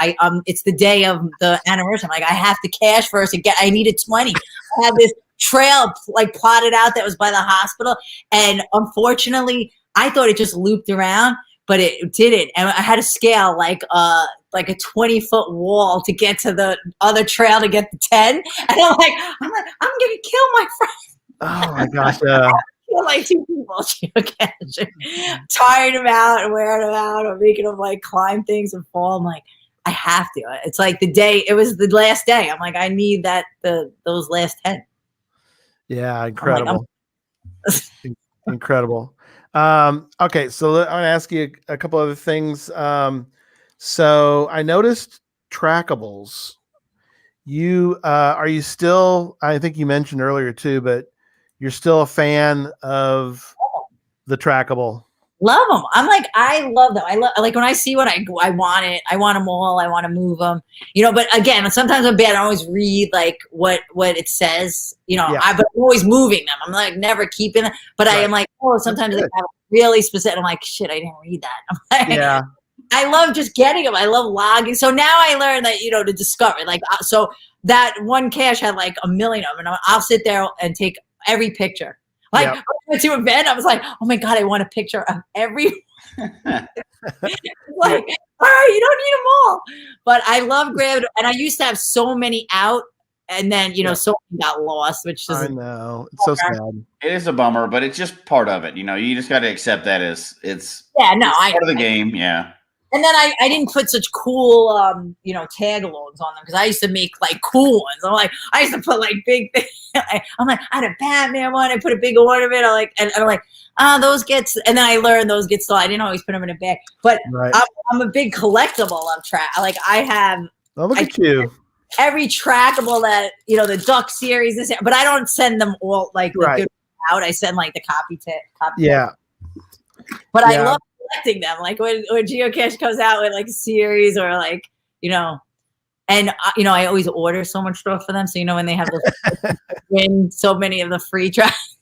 S4: It's the day of the anniversary. I'm like, I have to cache first and I needed 20. I had this trail like plotted out that was by the hospital, and unfortunately, I thought it just looped around, but it didn't. And I had to scale like a 20-foot wall to get to the other trail to get the 10. And I'm like, I'm gonna kill my friend.
S1: Oh my gosh!
S4: Like 2 people geocaching, tired them out and wearing them out, or making them like climb things and fall. I'm like, I have to. It's like the day. It was the last day. I'm like, I need those last 10. Yeah,
S1: incredible. Incredible. Okay, so I'm going to ask you a couple other things. So I noticed trackables. Are you still, I think you mentioned earlier too, but you're still a fan of the trackable?
S4: Love them. I love them. I like when I see one, I want it. I want them all. I want to move them, but again, sometimes I'm bad. I always read like what it says, I'm always moving them. I'm like never keeping it, but right. I am like, sometimes they have really specific. I'm like, shit, I didn't read that. I'm like, yeah. I love just getting them. I love logging. So now I learned that, to discover like, so that one cache had like 1 million of them, and I'll sit there and take every picture. Like I went to an event, I was like, oh my god, I want a picture of every. Like, all right, you don't need them all, but I love grabbing. And I used to have so many out, and then so many got lost, which is
S1: I know it's so sad.
S5: It is a bummer, but it's just part of it. You just got to accept that as it's part of the game. Yeah.
S4: And then I didn't put such cool, tag alongs on them because I used to make like cool ones. I used to put like big things. I'm like, I had a Batman one. I put a big ornament. And I'm like, those get. And then I learned those get stolen. I didn't always put them in a bag, but right. I'm a big collectible of track. Like I have
S1: Oh, look at you.
S4: every trackable that the duck series is, but I don't send them all like the
S1: Right.
S4: good out. I send like the copy.
S1: Yeah.
S4: But I
S1: Yeah.
S4: love collecting them. Like when Geocache comes out with like a series or like and I always order so much stuff for them. So when they have the win so many of the free tracks,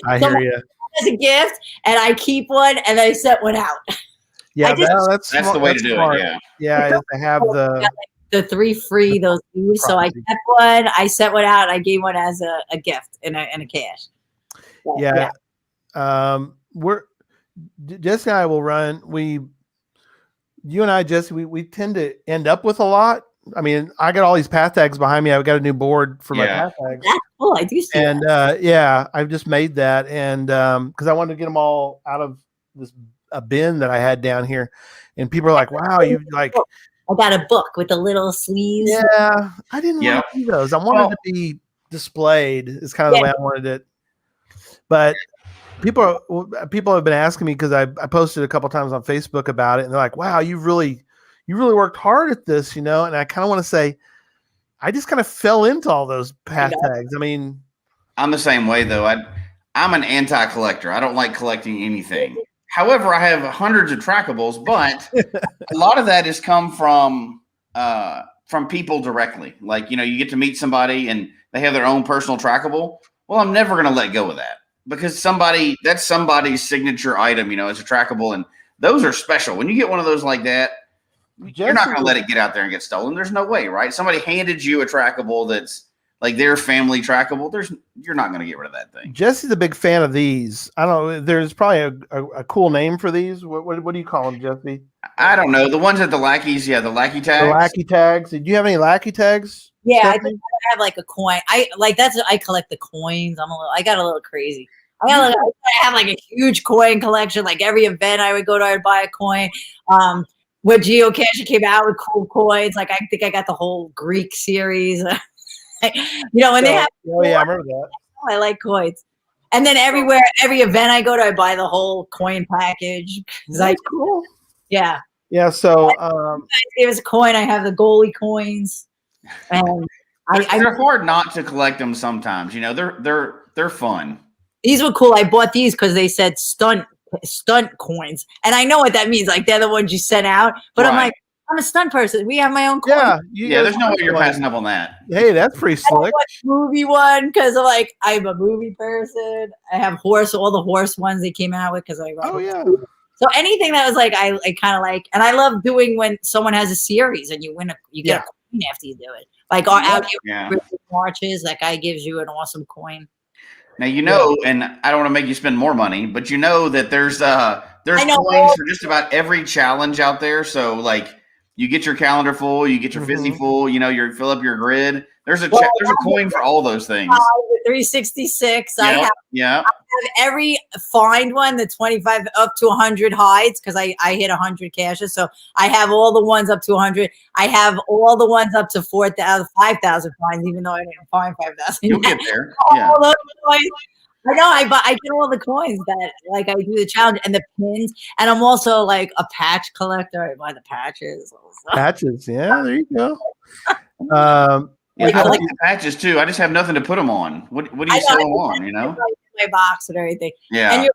S1: I hear you.
S4: as a gift, and I keep one and I set one out.
S1: Yeah,
S5: That's
S1: smart.
S5: the way
S1: That's
S5: to do
S1: smart.
S5: it. Yeah.
S1: Yeah, is to have
S4: The 3 free those leaves. So I
S1: Property.
S4: kept one. I set one out. I gave one as a gift in a cash. But,
S1: yeah. We're Jesse and I will run. You and I, Jesse, we tend to end up with a lot. I mean, I got all these path tags behind me. I've got a new board for my path tags.
S4: That's cool. I do see
S1: And
S4: that.
S1: I've just made that, and because I wanted to get them all out of a bin that I had down here, and people are like, "Wow, you like."
S4: I got a book with the little sleeves.
S1: Yeah, I didn't want to do those. I wanted to be displayed. Is kind of the way I wanted it. But people have been asking me because I posted a couple times on Facebook about it, and they're like, "Wow, you really worked hard at this," And I kind of want to say, I just kind of fell into all those path tags. I mean,
S5: I'm the same way though. I'm an anti-collector. I don't like collecting anything. However, I have hundreds of trackables, but a lot of that has come from people directly. Like, you get to meet somebody and they have their own personal trackable. Well, I'm never going to let go of that because that's somebody's signature item, it's a trackable, and those are special. When you get one of those like that, you're not going to let it get out there and get stolen. There's no way, right? Somebody handed you a trackable that's like their family trackable. You're not going to get rid of that thing.
S1: Jesse's a big fan of these. I don't know. There's probably a cool name for these. What do you call them, Jesse?
S5: I don't know. The ones at the lackeys, the lackey tags.
S1: The lackey tags. Did you have any lackey tags?
S4: Yeah,
S1: Jesse?
S4: I think I have like a coin. I collect the coins. I got a little crazy. I have like a huge coin collection. Like every event I would go to, I would buy a coin. When Geocacher came out with cool coins, like I think I got the whole Greek series. When they have.
S1: Oh yeah, I remember that.
S4: I like coins. And then every event I go to, I buy the whole coin package.
S1: That's cool.
S4: Yeah.
S1: Yeah. So
S4: there's a coin. I have the goalie coins, and
S5: they're hard not to collect them sometimes. They're fun.
S4: These were cool. I bought these because they said stunt coins, and I know what that means. Like they're the ones you sent out, but I'm like, I'm a stunt person. We have my own coin.
S1: Yeah.
S5: There's no way you're passing up on that.
S1: Hey, that's pretty slick.
S4: Movie one because I'm a movie person. I have all the horse ones they came out with because I.
S1: Oh yeah.
S4: So anything that was like I kind of like, and I love doing when someone has a series and you get a coin after you do it. Like out marches, that guy gives you an awesome coin.
S5: Now and I don't want to make you spend more money, but that there's coins for just about every challenge out there. So like you get your calendar full, you get your fizzy full, you fill up your grid. There's a coin for all those things.
S4: 366.
S5: Yeah.
S4: I have every find one, the 25 up to 100 hides because I hit 100 caches. So I have all the ones up to 100. I have all the ones up to 4,000, 5,000 finds, even though I didn't find 5,000.
S5: You'll get there.
S4: All those coins. I know. I get all the coins that I do the challenge and the pins, and I'm also like a patch collector. I buy the patches. Also.
S1: Patches, yeah. There you go.
S5: I like the patches too. I just have nothing to put them on. What do you sell them on?
S4: My box and everything.
S5: Yeah.
S4: And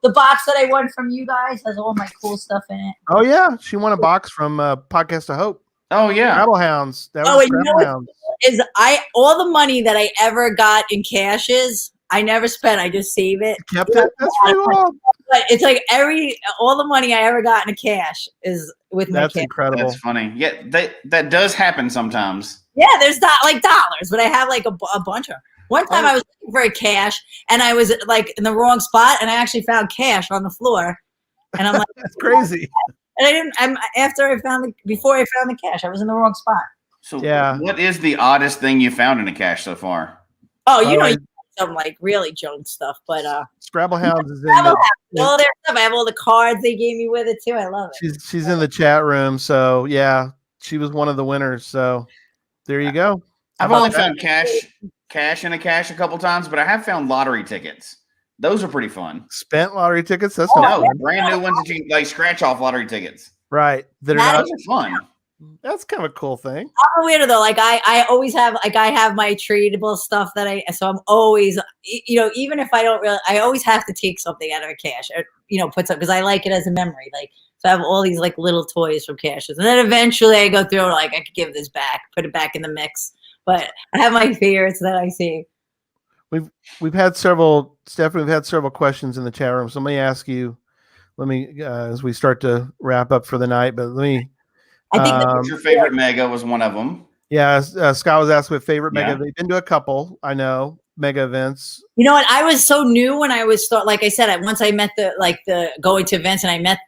S4: the box that I won from you guys has all my cool stuff in it.
S1: Oh yeah, she won a box from Podcast of Hope.
S5: Oh yeah,
S1: Scrabble Hounds. That
S4: was
S1: Scrabble Hounds.
S4: All the money that I ever got in caches, I never spent. I just save it.
S1: Kept it. That's pretty well.
S4: But it's like all the money I ever got in a cash is with my cash.
S1: That's incredible.
S5: That's funny. Yeah, that does happen sometimes.
S4: Yeah, there's like dollars, but I have like a bunch of. One time I was looking for a cache and I was like in the wrong spot, and I actually found cash on the floor, and I'm like,
S1: that's crazy.
S4: And before I found the cache, I was in the wrong spot.
S5: So what is the oddest thing you found in a cache so far?
S4: Oh, some like really junk stuff, but
S1: Scrabble Hounds is in
S4: all their stuff. I have all the cards they gave me with it too. I love it.
S1: She's in the chat room, so yeah, she was one of the winners. So there you go.
S5: I've only found cash in a cache a couple times, but I have found lottery tickets. Those are pretty fun.
S1: Spent lottery tickets? That's
S5: no brand new ones that you can like scratch off lottery tickets.
S1: Right.
S5: Those are fun.
S1: That's kind of a cool thing.
S4: I'm a weirdo though. Like I always have I have my treatable stuff that so I'm always, even if I don't really, I always have to take something out of a cache or, put some, because I like it as a memory. Like, so I have all these like little toys from caches. And then eventually I go through like, I could give this back, put it back in the mix. But I have my favorites that I see.
S1: We've had several, Stephanie, we've had several questions in the chat room. So let me ask you, as we start to wrap up for the night, but let me,
S4: I think
S5: What's your favorite mega was one of them.
S1: yeah, Scott was asking what favorite mega.
S5: Yeah.
S1: They've been to a couple, I know, mega events.
S4: You know what? I was so new when I was like I said, once I met the going to events and I met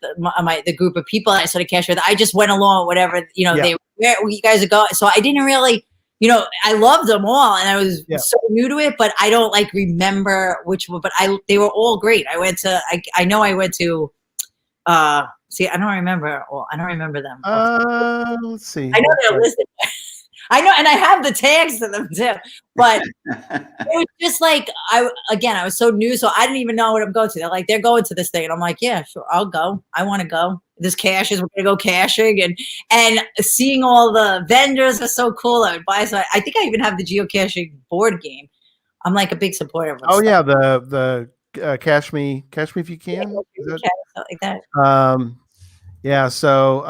S4: the group of people that I started cash with, I just went along with whatever, they where you guys are going. So I didn't really, I loved them all and I was so new to it, but I don't like remember which one, but they were all great. I went to, I know I went to, see, I don't remember. Well, I don't remember them.
S1: Let's see.
S4: I know they're listed. I know, and I have the tags to them too. But it was just like I was so new, so I didn't even know what I'm going to. They're like, they're going to this thing, and I'm like, yeah, sure, I'll go. I want to go. This caches, we're gonna go caching, and seeing all the vendors are so cool. I would buy. So I think I even have the geocaching board game. I'm like a big supporter of it.
S1: Oh yeah, the Cash Me If You Can.
S4: Like that.
S1: Yeah. So.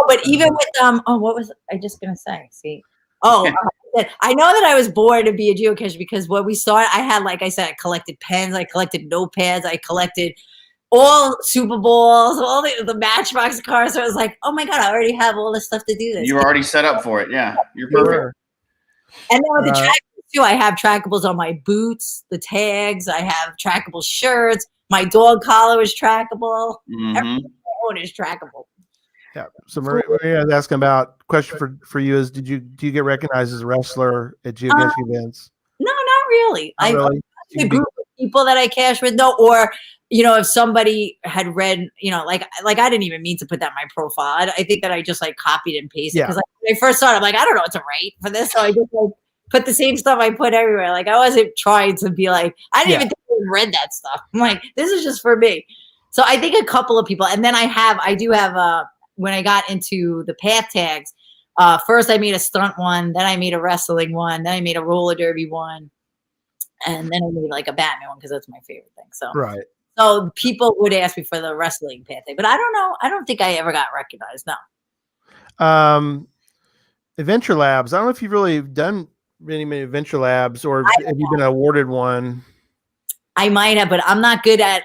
S4: But even with what was I just gonna say? See. I know that I was born to be a geocacher because when we started, I had, like I said, I collected pens, I collected notepads, I collected all Super Bowls, all the Matchbox cars. So I was like, oh my God, I already have all this stuff to do this.
S5: You're already set up for it. Yeah, you're perfect.
S4: And then with the trackables too, I have trackables on my boots, the tags. I have trackable shirts. My dog collar is trackable.
S5: Mm-hmm.
S4: Everything I own is trackable.
S1: Yeah. So Maria is asking about, question for you is, do you get recognized as a wrestler at geocaching events?
S4: No, not really.
S1: Not really.
S4: The group of people that I cache with, no, or if somebody had read, like I didn't even mean to put that in my profile. I think that I just like copied and pasted because when I first started, I'm like, I don't know what to write for this, so I just like put the same stuff I put everywhere. Like I wasn't trying to be like, I didn't even think I even read that stuff. I'm like, this is just for me. So I think a couple of people, and then I do have when I got into the path tags, first I made a stunt one, then I made a wrestling one, then I made a roller derby one, and then I made like a Batman one because that's my favorite thing. So So people would ask me for the wrestling path tag, but I don't know. I don't think I ever got recognized. No.
S1: Adventure Labs. I don't know if you've really done many Adventure Labs, or have you been awarded one?
S4: I might have, but I'm not good at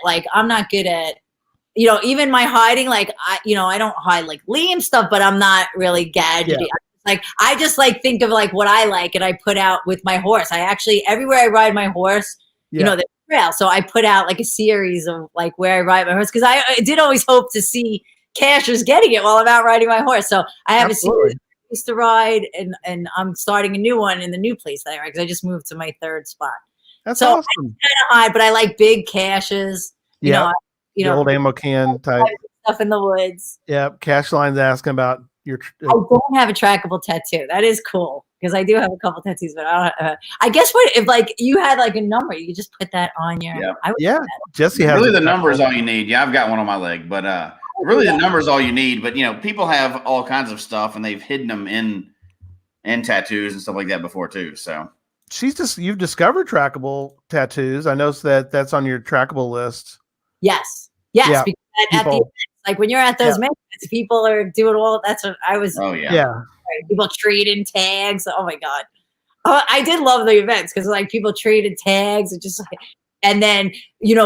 S4: even my hiding, like I don't hide like Liam stuff, but I'm not really gadgety. I just like think of like what I like and I put out with my horse. I actually, everywhere I ride my horse, the trail. So I put out like a series of like where I ride my horse. Cause I did always hope to see cachers getting it while I'm out riding my horse. So I have a series I used to ride and I'm starting a new one in the new place that I ride. Cause I just moved to my third spot.
S1: That's
S4: so
S1: awesome.
S4: I kind of hide, but I like big caches,
S1: the old ammo can type
S4: stuff in the woods.
S1: Yep. Cash Line's asking about your.
S4: I don't have a trackable tattoo. That is cool because I do have a couple tattoos, but I guess if like you had like a number, you could just put that on your.
S1: Jesse has.
S5: Really, the number is all you need. Yeah, I've got one on my leg, but really the number is all you need. But people have all kinds of stuff, and they've hidden them in tattoos and stuff like that before too. So
S1: you've discovered trackable tattoos. I noticed that that's on your trackable list.
S4: Yes. Because at the events, like when you're at those events, people are doing all. That's what I was.
S5: Oh yeah.
S4: People trading tags. Oh my God. I did love the events because like people traded tags and just like, and then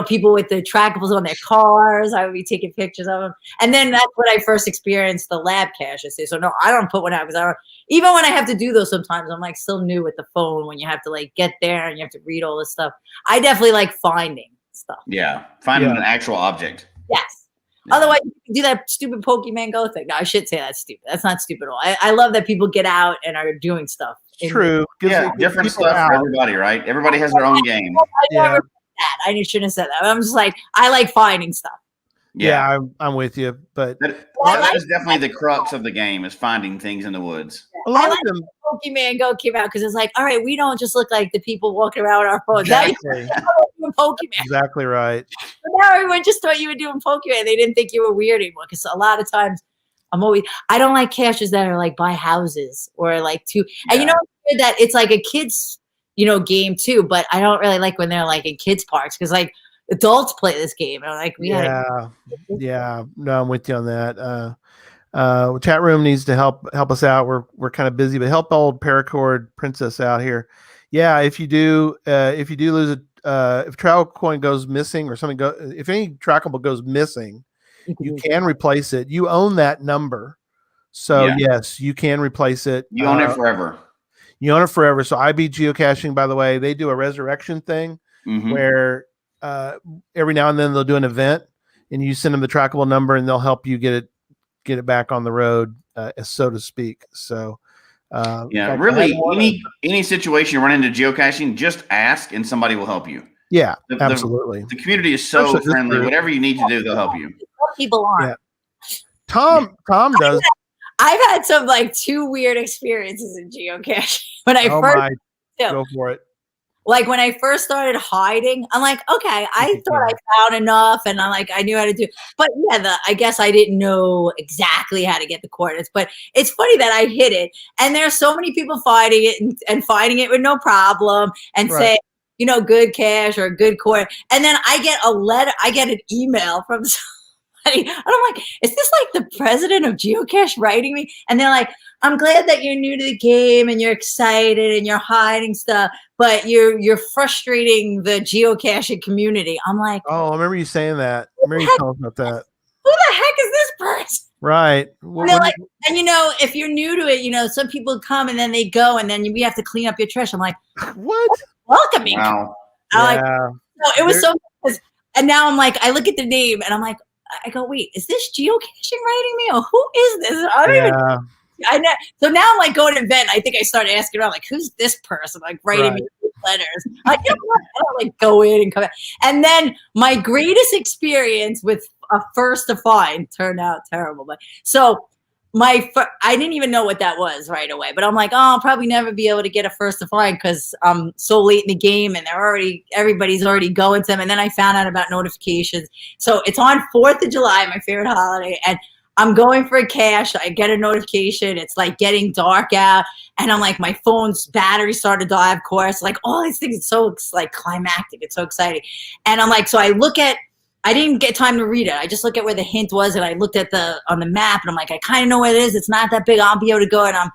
S4: people with the trackables on their cars. I would be taking pictures of them, and then that's when I first experienced the lab caches. So no, I don't put one out because I don't. Even when I have to do those, sometimes I'm like still new with the phone when you have to like get there and you have to read all this stuff. I definitely like finding stuff.
S5: Yeah, finding an actual object.
S4: Yes. Yeah. Otherwise, you can do that stupid Pokemon Go thing. No, I should say that's stupid. That's not stupid at all. I love that people get out and are doing stuff.
S1: True.
S5: Different stuff for everybody, right? Everybody has their own game.
S4: I shouldn't have said that. I'm just like, I like finding stuff.
S1: Yeah, I'm with you. But
S5: that is definitely the crux of the game, is finding things in the woods.
S1: A lot of them.
S4: Pokemon Go came out because it's like, all right, we don't just look like the people walking around with our phones.
S1: Exactly.
S4: Now Pokemon.
S1: Exactly right.
S4: But now everyone just thought you were doing Pokemon. They didn't think you were weird anymore because a lot of times I don't like caches that are like by houses or like too, and you know that it's like a kid's, game too, but I don't really like when they're like in kids parks because like adults play this game and like
S1: yeah, no, I'm with you on that. Chat room needs to help us out. We're kind of busy, but help old paracord princess out here. Yeah, if you do lose if travel coin goes missing or something if any trackable goes missing, you can replace it. You own that number, so yes, you can replace it.
S5: You own it forever.
S1: You own it forever. So IB Geocaching, by the way, they do a resurrection thing where every now and then they'll do an event, and you send them the trackable number, and they'll help you get it back on the road, so to speak. So,
S5: really, any situation you run into geocaching, just ask, and somebody will help you.
S1: Yeah, absolutely.
S5: The community is so friendly. Whatever you need to do, they'll help you.
S4: People aren't.
S1: Yeah. Tom does.
S4: I've had some like 2 weird experiences in geocaching. When I
S1: go for it.
S4: Like when I first started hiding, I'm like, okay, I thought I found enough, and I knew how to do. But yeah, I guess I didn't know exactly how to get the coordinates. But it's funny that I hit it, and there's so many people finding it and finding it with no problem, and say, good cache or good coordinate. And then I get a letter, I get an email from somebody, and I'm like, is this like the president of Geocache writing me? And they're like, I'm glad that you're new to the game and you're excited and you're hiding stuff, but you're frustrating the geocaching community. I'm like,
S1: oh, I remember you saying that. I remember you telling about that.
S4: Who the heck is this person?
S1: Right.
S4: And they're like, and if you're new to it, some people come and then they go, and then we have to clean up your trash. I'm like,
S1: what?
S4: Welcoming.
S5: Wow.
S4: No, it was so. And now I'm like, I look at the name and I'm like, I go, wait, is this geocaching writing me, or who is this? I don't even. I know. So now I'm like going to event. I think I started asking around, like, who's this person? Like writing me letters. Like, I don't like go in and come out. And then my greatest experience with a first to find turned out terrible. But so I didn't even know what that was right away. But I'm like, oh, I'll probably never be able to get a first to find because I'm so late in the game and everybody's already going to them. And then I found out about notifications. So it's on 4th of July, my favorite holiday, and I'm going for a cache. I get a notification. It's like getting dark out. And I'm like, my phone's battery started to die, of course. Like all these things, it's so like climactic. It's so exciting. And I'm like, so I didn't get time to read it. I just look at where the hint was, and I looked at on the map, and I'm like, I kind of know where it is. It's not that big. I'll be able to go. And I'm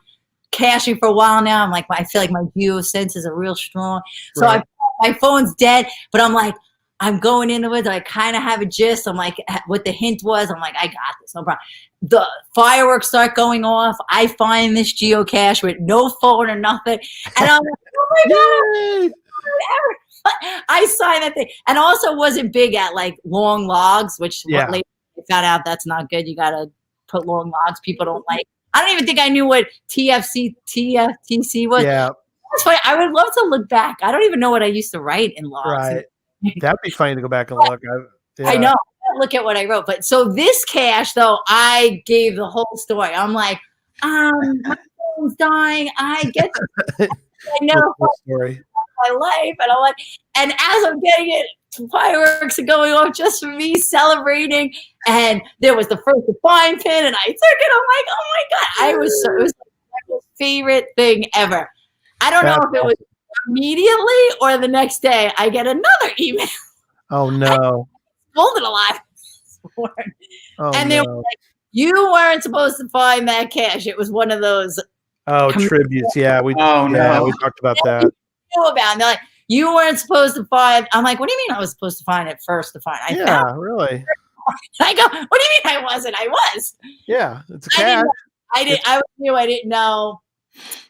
S4: caching for a while now. I'm like, I feel like my geo senses are real strong. So my phone's dead, but I'm like, I'm going in the woods. I kind of have a gist. I'm like, what the hint was. I'm like, I got this. No problem. The fireworks start going off. I find this geocache with no phone or nothing. And I'm like, oh my God. I signed that thing. And also wasn't big at like long logs, which later I found out that's not good. You got to put long logs. People don't like. I don't even think I knew what TFTC was. Yeah. That's funny. I would love to look back. I don't even know what I used to write in logs.
S1: Right. That'd be funny to go back and look.
S4: I know. Look at what I wrote. But so this cache, though, I gave the whole story. I'm like, my phone's dying. I get I know
S1: story.
S4: My life. And I'm like, and as I'm getting it, fireworks are going off just for me celebrating. And there was the first to find pin, and I took it. I'm like, oh my God. It was my favorite thing ever. I don't know if it was immediately or the next day. I get another email.
S1: Oh no!
S4: Folded alive. And they were like, "You weren't supposed to find that cache. It was one of those."
S1: Oh, tributes. Yeah, we talked about that.
S4: Knew about. And they're like, "You weren't supposed to find." I'm like, "What do you mean I was supposed to find it first to find?"
S1: Really.
S4: I go, "What do you mean I wasn't? I was."
S1: Yeah, it's a cache.
S4: I didn't know.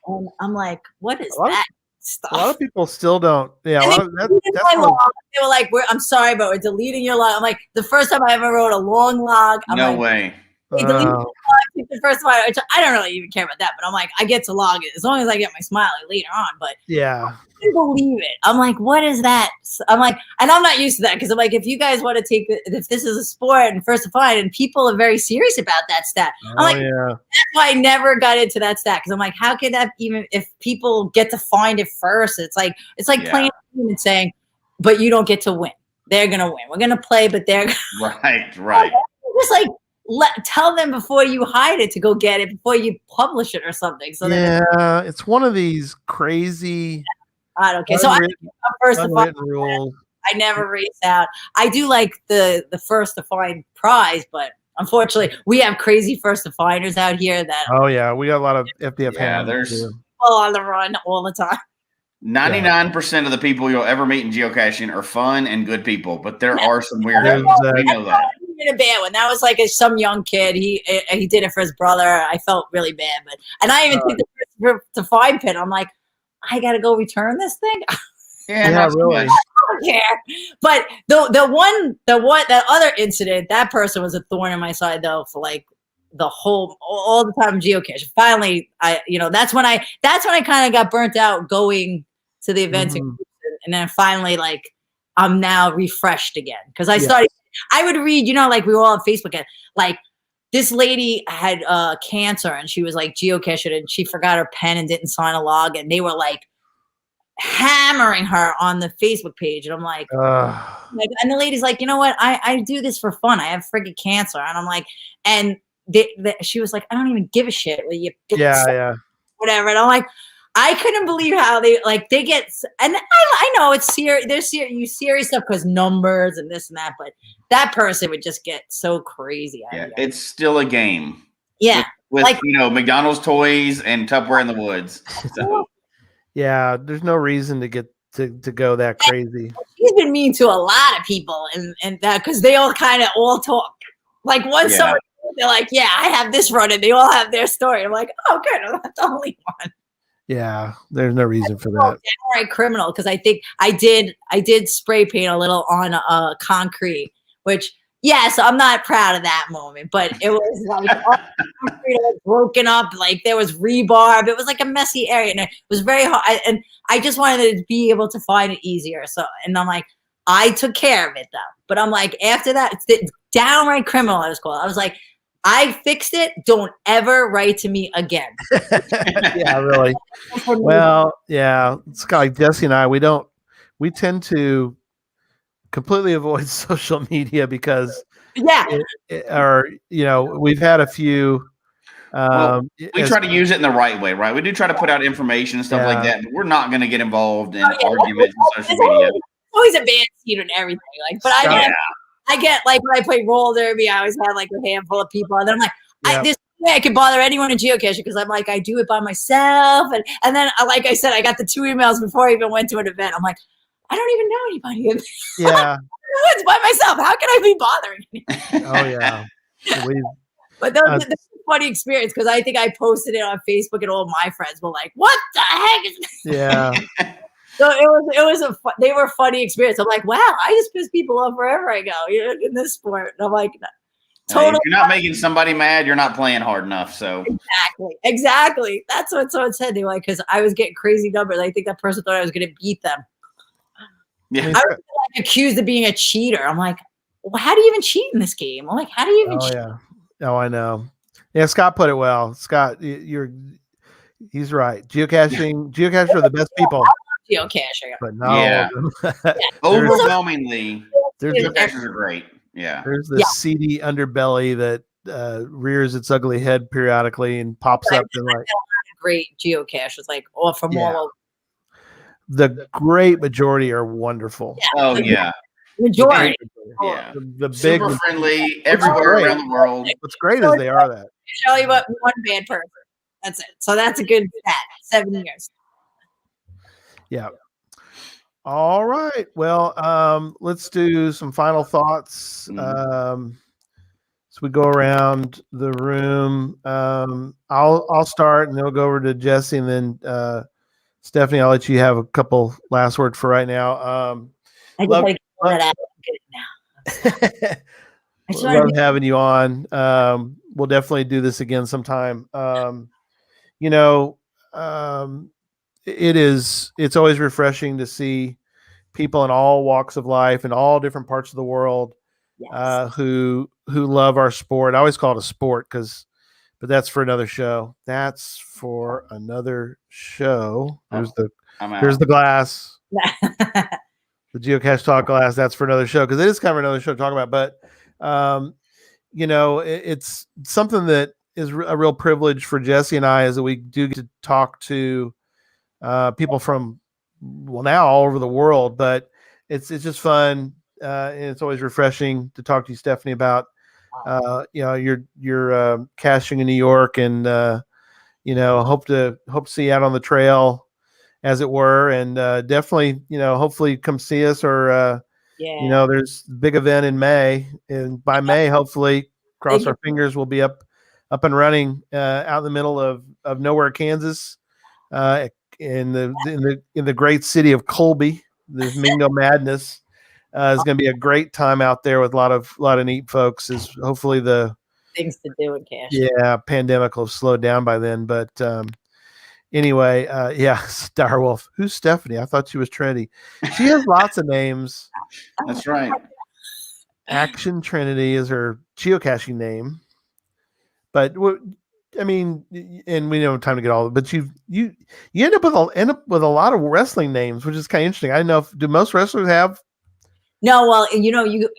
S4: And I'm like, what is that stuff?
S1: A lot of people still don't. Yeah,
S4: they were like, I'm sorry, but we're deleting your log. I'm like, the first time I ever wrote a long log.
S5: No way.
S4: They deleted the log, the first time I don't really even care about that, but I'm like, I get to log it as long as I get my smiley later on. But
S1: yeah.
S4: I can't believe it. I'm like, what is that? I'm like, and I'm not used to that because I'm like, if you guys want to take if this is a sport and first to find, and people are very serious about that stat. I'm like, that's why I never got into that stat because I'm like, how could that even if people get to find it first? It's like playing a game and saying, but you don't get to win. They're gonna win. We're gonna play, but they're
S5: right.
S4: Just like tell them before you hide it to go get it before you publish it or something. So then
S1: it's one of these crazy
S4: I don't care. So I'm first to find.
S1: unwritten rules.
S4: I never race out. I do like the first to find prize, but unfortunately, we have crazy first to finders out here that
S1: Oh yeah, we got a lot of FDF.
S5: Yeah, there's
S4: all on the run all the time.
S5: 99% of the people you'll ever meet in geocaching are fun and good people, but there are some weirdos. We know that.
S4: A bad one. That was like some young kid. He did it for his brother. I felt really bad, and I even took the first to find pin. I'm like, I gotta go return this thing.
S5: Yeah,
S1: really.
S5: much.
S4: I don't care. But that other incident, that person was a thorn in my side though for like all the time geocaching. Finally, that's when I kind of got burnt out going to the events, and then finally like I'm now refreshed again because I started. I would read, like we were all on Facebook, and like this lady had cancer and she was like geocaching and she forgot her pen and didn't sign a log, and they were like hammering her on the Facebook page, and I'm like, and the lady's like, you know what? I do this for fun. I have freaking cancer, and I'm like, and she was like, I don't even give a shit. Whatever, and I'm like. I couldn't believe how they get, and I know it's serious. There's serious stuff because numbers and this and that, but that person would just get so crazy.
S5: It's still a game.
S4: Yeah,
S5: with McDonald's toys and Tupperware in the woods. So.
S1: Yeah, there's no reason to get to go that crazy.
S4: He's been mean to a lot of people, and that because they all kind of all talk. Like once someone, they're like, "Yeah, I have this run," and they all have their story. I'm like, "Oh, good, I'm not the only one."
S1: Yeah, there's no reason for that.
S4: Downright criminal because I think I did spray paint a little on concrete, which so I'm not proud of that moment, but it was like all broken up, like there was rebarb. It was like a messy area, and it was very hard. And I just wanted to be able to find it easier. So, and I'm like, I took care of it though. But I'm like, after that, it's downright criminal. I was called. I was like. I fixed it. Don't ever write to me again.
S1: Yeah, really. Well, yeah. It's kind of like Jesse and I. We tend to completely avoid social media because we've had a few.
S5: We try to use it in the right way, right? We do try to put out information and stuff like that, but we're not going to get involved in arguments on social media.
S4: Always a bad seed and everything, I get like when I play roller derby, I always have like a handful of people, and then I'm like, this way I can bother anyone in geocaching because I'm like, I do it by myself, and then like I said, I got the 2 emails before I even went to an event. I'm like, I don't even know anybody.
S1: Yeah,
S4: it's by myself. How can I be bothering?
S1: Oh yeah,
S4: but that's a funny experience because I think I posted it on Facebook, and all my friends were like, "What the heck is this?" Yeah. So they were a funny experience. I'm like, wow, I just piss people off wherever I go in this sport. And I'm like,
S5: totally. If you're not making somebody mad, you're not playing hard enough. So
S4: exactly. That's what someone said. They were like, because I was getting crazy numbers. I think that person thought I was going to beat them. Yeah, I was like accused of being a cheater. I'm like, well, how do you even cheat in this game? I'm like, how do you even cheat?
S1: Oh, I know. Yeah, Scott put it well. Scott, he's right. Geocachers are the best people.
S4: Geocacher,
S1: but no,
S5: overwhelmingly, geocachers are great. Yeah,
S1: there's the seedy underbelly that rears its ugly head periodically and pops up and like
S4: great geocachers, like from all over.
S1: The great majority are wonderful.
S4: Majority.
S5: Yeah,
S1: the big
S5: super friendly everywhere around the world.
S1: What's great is they are that.
S4: Tell you what, one bad person. That's it. So that's a good stat. 7 years.
S1: Yeah. All right. Well, let's do some final thoughts. So we go around the room. I'll start, and then we'll go over to Jesse, and then Stephanie. I'll let you have a couple last words for right now. Love having you on. We'll definitely do this again sometime. It's always refreshing to see people in all walks of life and all different parts of the world who love our sport. I always call it a sport but that's for another show. There's the glass. The Geocache Talk glass. That's for another show because it is kind of another show to talk about. But it's something that is a real privilege for Jesse and I, is that we do get to talk to people from, well, now all over the world, but it's just fun. And it's always refreshing to talk to you, Stephanie, about your caching in New York, and hope to see you out on the trail, as it were, and definitely hopefully come see us, or there's a big event in May, and by May, hopefully, cross our fingers, we'll be up and running out in the middle of nowhere, Kansas, in the great city of Colby. There's Mingo Madness. It's going to be a great time out there with a lot of neat folks. Is hopefully the
S4: things to do in cash.
S1: Yeah, pandemic will slow down by then. But anyway, Starwolf. Who's Stephanie? I thought she was Trinity. She has lots of names.
S5: That's right.
S1: Action Trinity is her geocaching name. But I mean, and we don't have time to get all of it, but you end up with a lot of wrestling names, which is kind of interesting. I don't know, do most wrestlers have?
S4: No, well,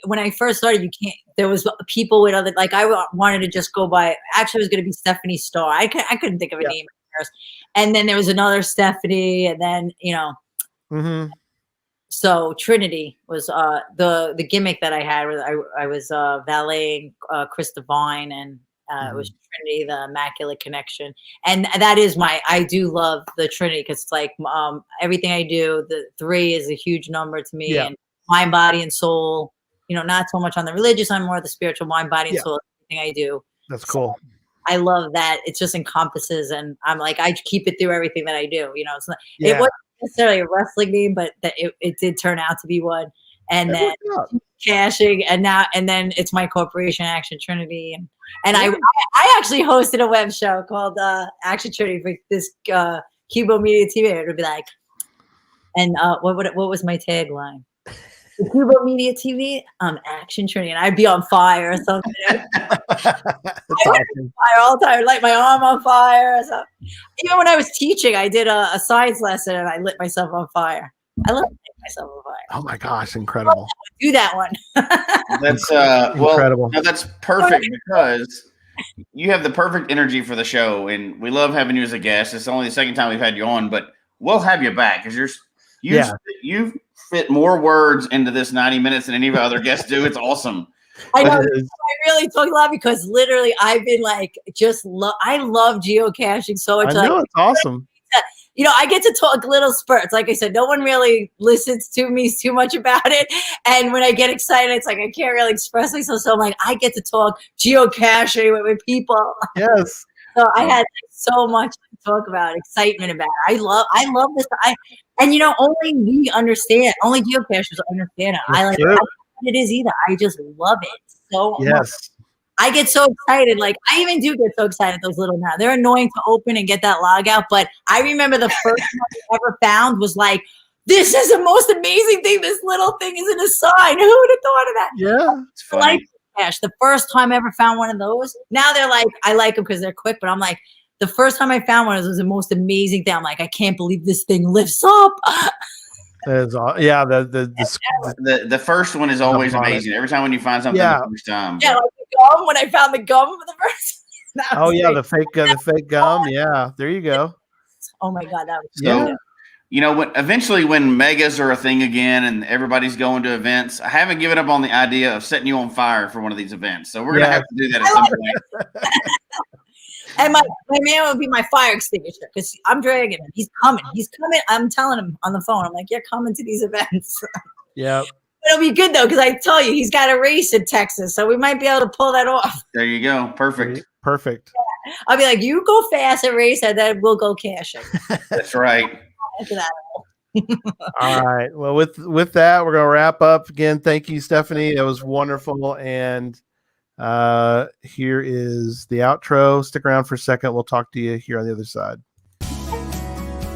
S4: when I first started, there was people with other, like, I wanted to just go by, actually it was going to be Stephanie Starr. I couldn't think of a name at first. And then there was another Stephanie, and then,
S1: Mm-hmm.
S4: So Trinity was the gimmick that I had, where I was valeting Chris Devine, and it was Trinity, the Immaculate Connection. And that is I do love the Trinity, because it's like everything I do, the 3 is a huge number to me.
S1: Yeah.
S4: And mind, body, and soul, not so much on the religious, I'm more the spiritual, mind, body, and soul, everything I do.
S1: That's cool.
S4: So I love that. It just encompasses, and I'm like, I keep it through everything that I do. It's not, it wasn't necessarily a wrestling name, but it did turn out to be one. And then caching, and then it's my corporation, Action Trinity. And I actually hosted a web show called Action Trinity for this Cubo Media TV. It would be like, and what was my tagline? The Cubo Media TV, Action Trinity, and I'd be on fire or something.
S1: That's awesome.
S4: Fire all the time, light my arm on fire or something. Even when I was teaching, I did a science lesson, and I lit myself on fire. I love lighting myself on fire.
S1: Oh my gosh, incredible!
S4: Do that one.
S5: That's
S1: incredible.
S5: No, that's perfect, because you have the perfect energy for the show, and we love having you as a guest. It's only the second time we've had you on, but we'll have you back, because you fit more words into this 90 minutes than any of our other guests do. It's awesome.
S4: I know. I really talk a lot, because literally I've been like, I love geocaching so much.
S1: I know, it's awesome.
S4: I get to talk little spurts. Like I said, no one really listens to me too much about it. And when I get excited, it's like I can't really express myself. So I'm like, I get to talk geocaching with people.
S1: Yes.
S4: So I had so much to talk about, excitement about it. I love this. Only we understand. Only geocachers understand it. I like it. I don't know what it is either. I just love it so much. I get so excited. Like, I even do get so excited, those little now. They're annoying to open and get that log out. But I remember the first one I ever found was like, this is the most amazing thing. This little thing isn't a sign. Who would have thought of that?
S1: Yeah.
S5: It's funny.
S4: The first time I ever found one of those. Now they're like, I like them because they're quick, but I'm like, the first time I found one of those was the most amazing thing. I'm like, I can't believe this thing lifts up.
S1: That's all. Yeah,
S5: The first one is always amazing. Every time when you find something the first time.
S4: Yeah, like the gum, when I found the gum for the first time.
S1: Oh yeah, the fake gum. Yeah, there you go.
S4: Oh my God, that was
S1: so.
S5: Eventually when megas are a thing again and everybody's going to events, I haven't given up on the idea of setting you on fire for one of these events. So we're gonna have to do that at some point.
S4: And my man would be my fire extinguisher, because I'm dragging him. He's coming. I'm telling him on the phone. I'm like, you're coming to these events.
S1: Yeah.
S4: It'll be good though, because I tell you, he's got a race in Texas, so we might be able to pull that off.
S5: There you go. Perfect.
S1: Perfect.
S4: Yeah. I'll be like, you go fast and race, and then we'll go caching.
S5: That's right.
S1: All right. Well, with that, we're gonna wrap up. Again, thank you, Stephanie. It was wonderful. And here is the outro. Stick around for a second. We'll talk to you here on the other side.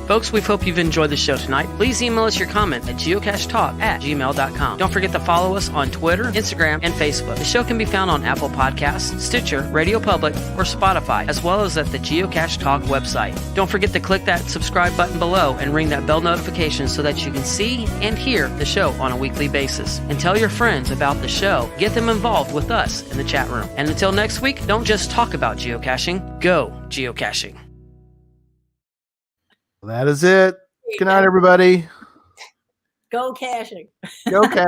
S3: Folks, we hope you've enjoyed the show tonight. Please email us your comment at geocachetalk@gmail.com. Don't forget to follow us on Twitter, Instagram, and Facebook. The show can be found on Apple Podcasts, Stitcher, Radio Public, or Spotify, as well as at the Geocache Talk website. Don't forget to click that subscribe button below and ring that bell notification so that you can see and hear the show on a weekly basis. And tell your friends about the show. Get them involved with us in the chat room. And until next week, don't just talk about geocaching. Go geocaching.
S1: That is it. Good night, everybody.
S4: Go caching.
S1: Go catch.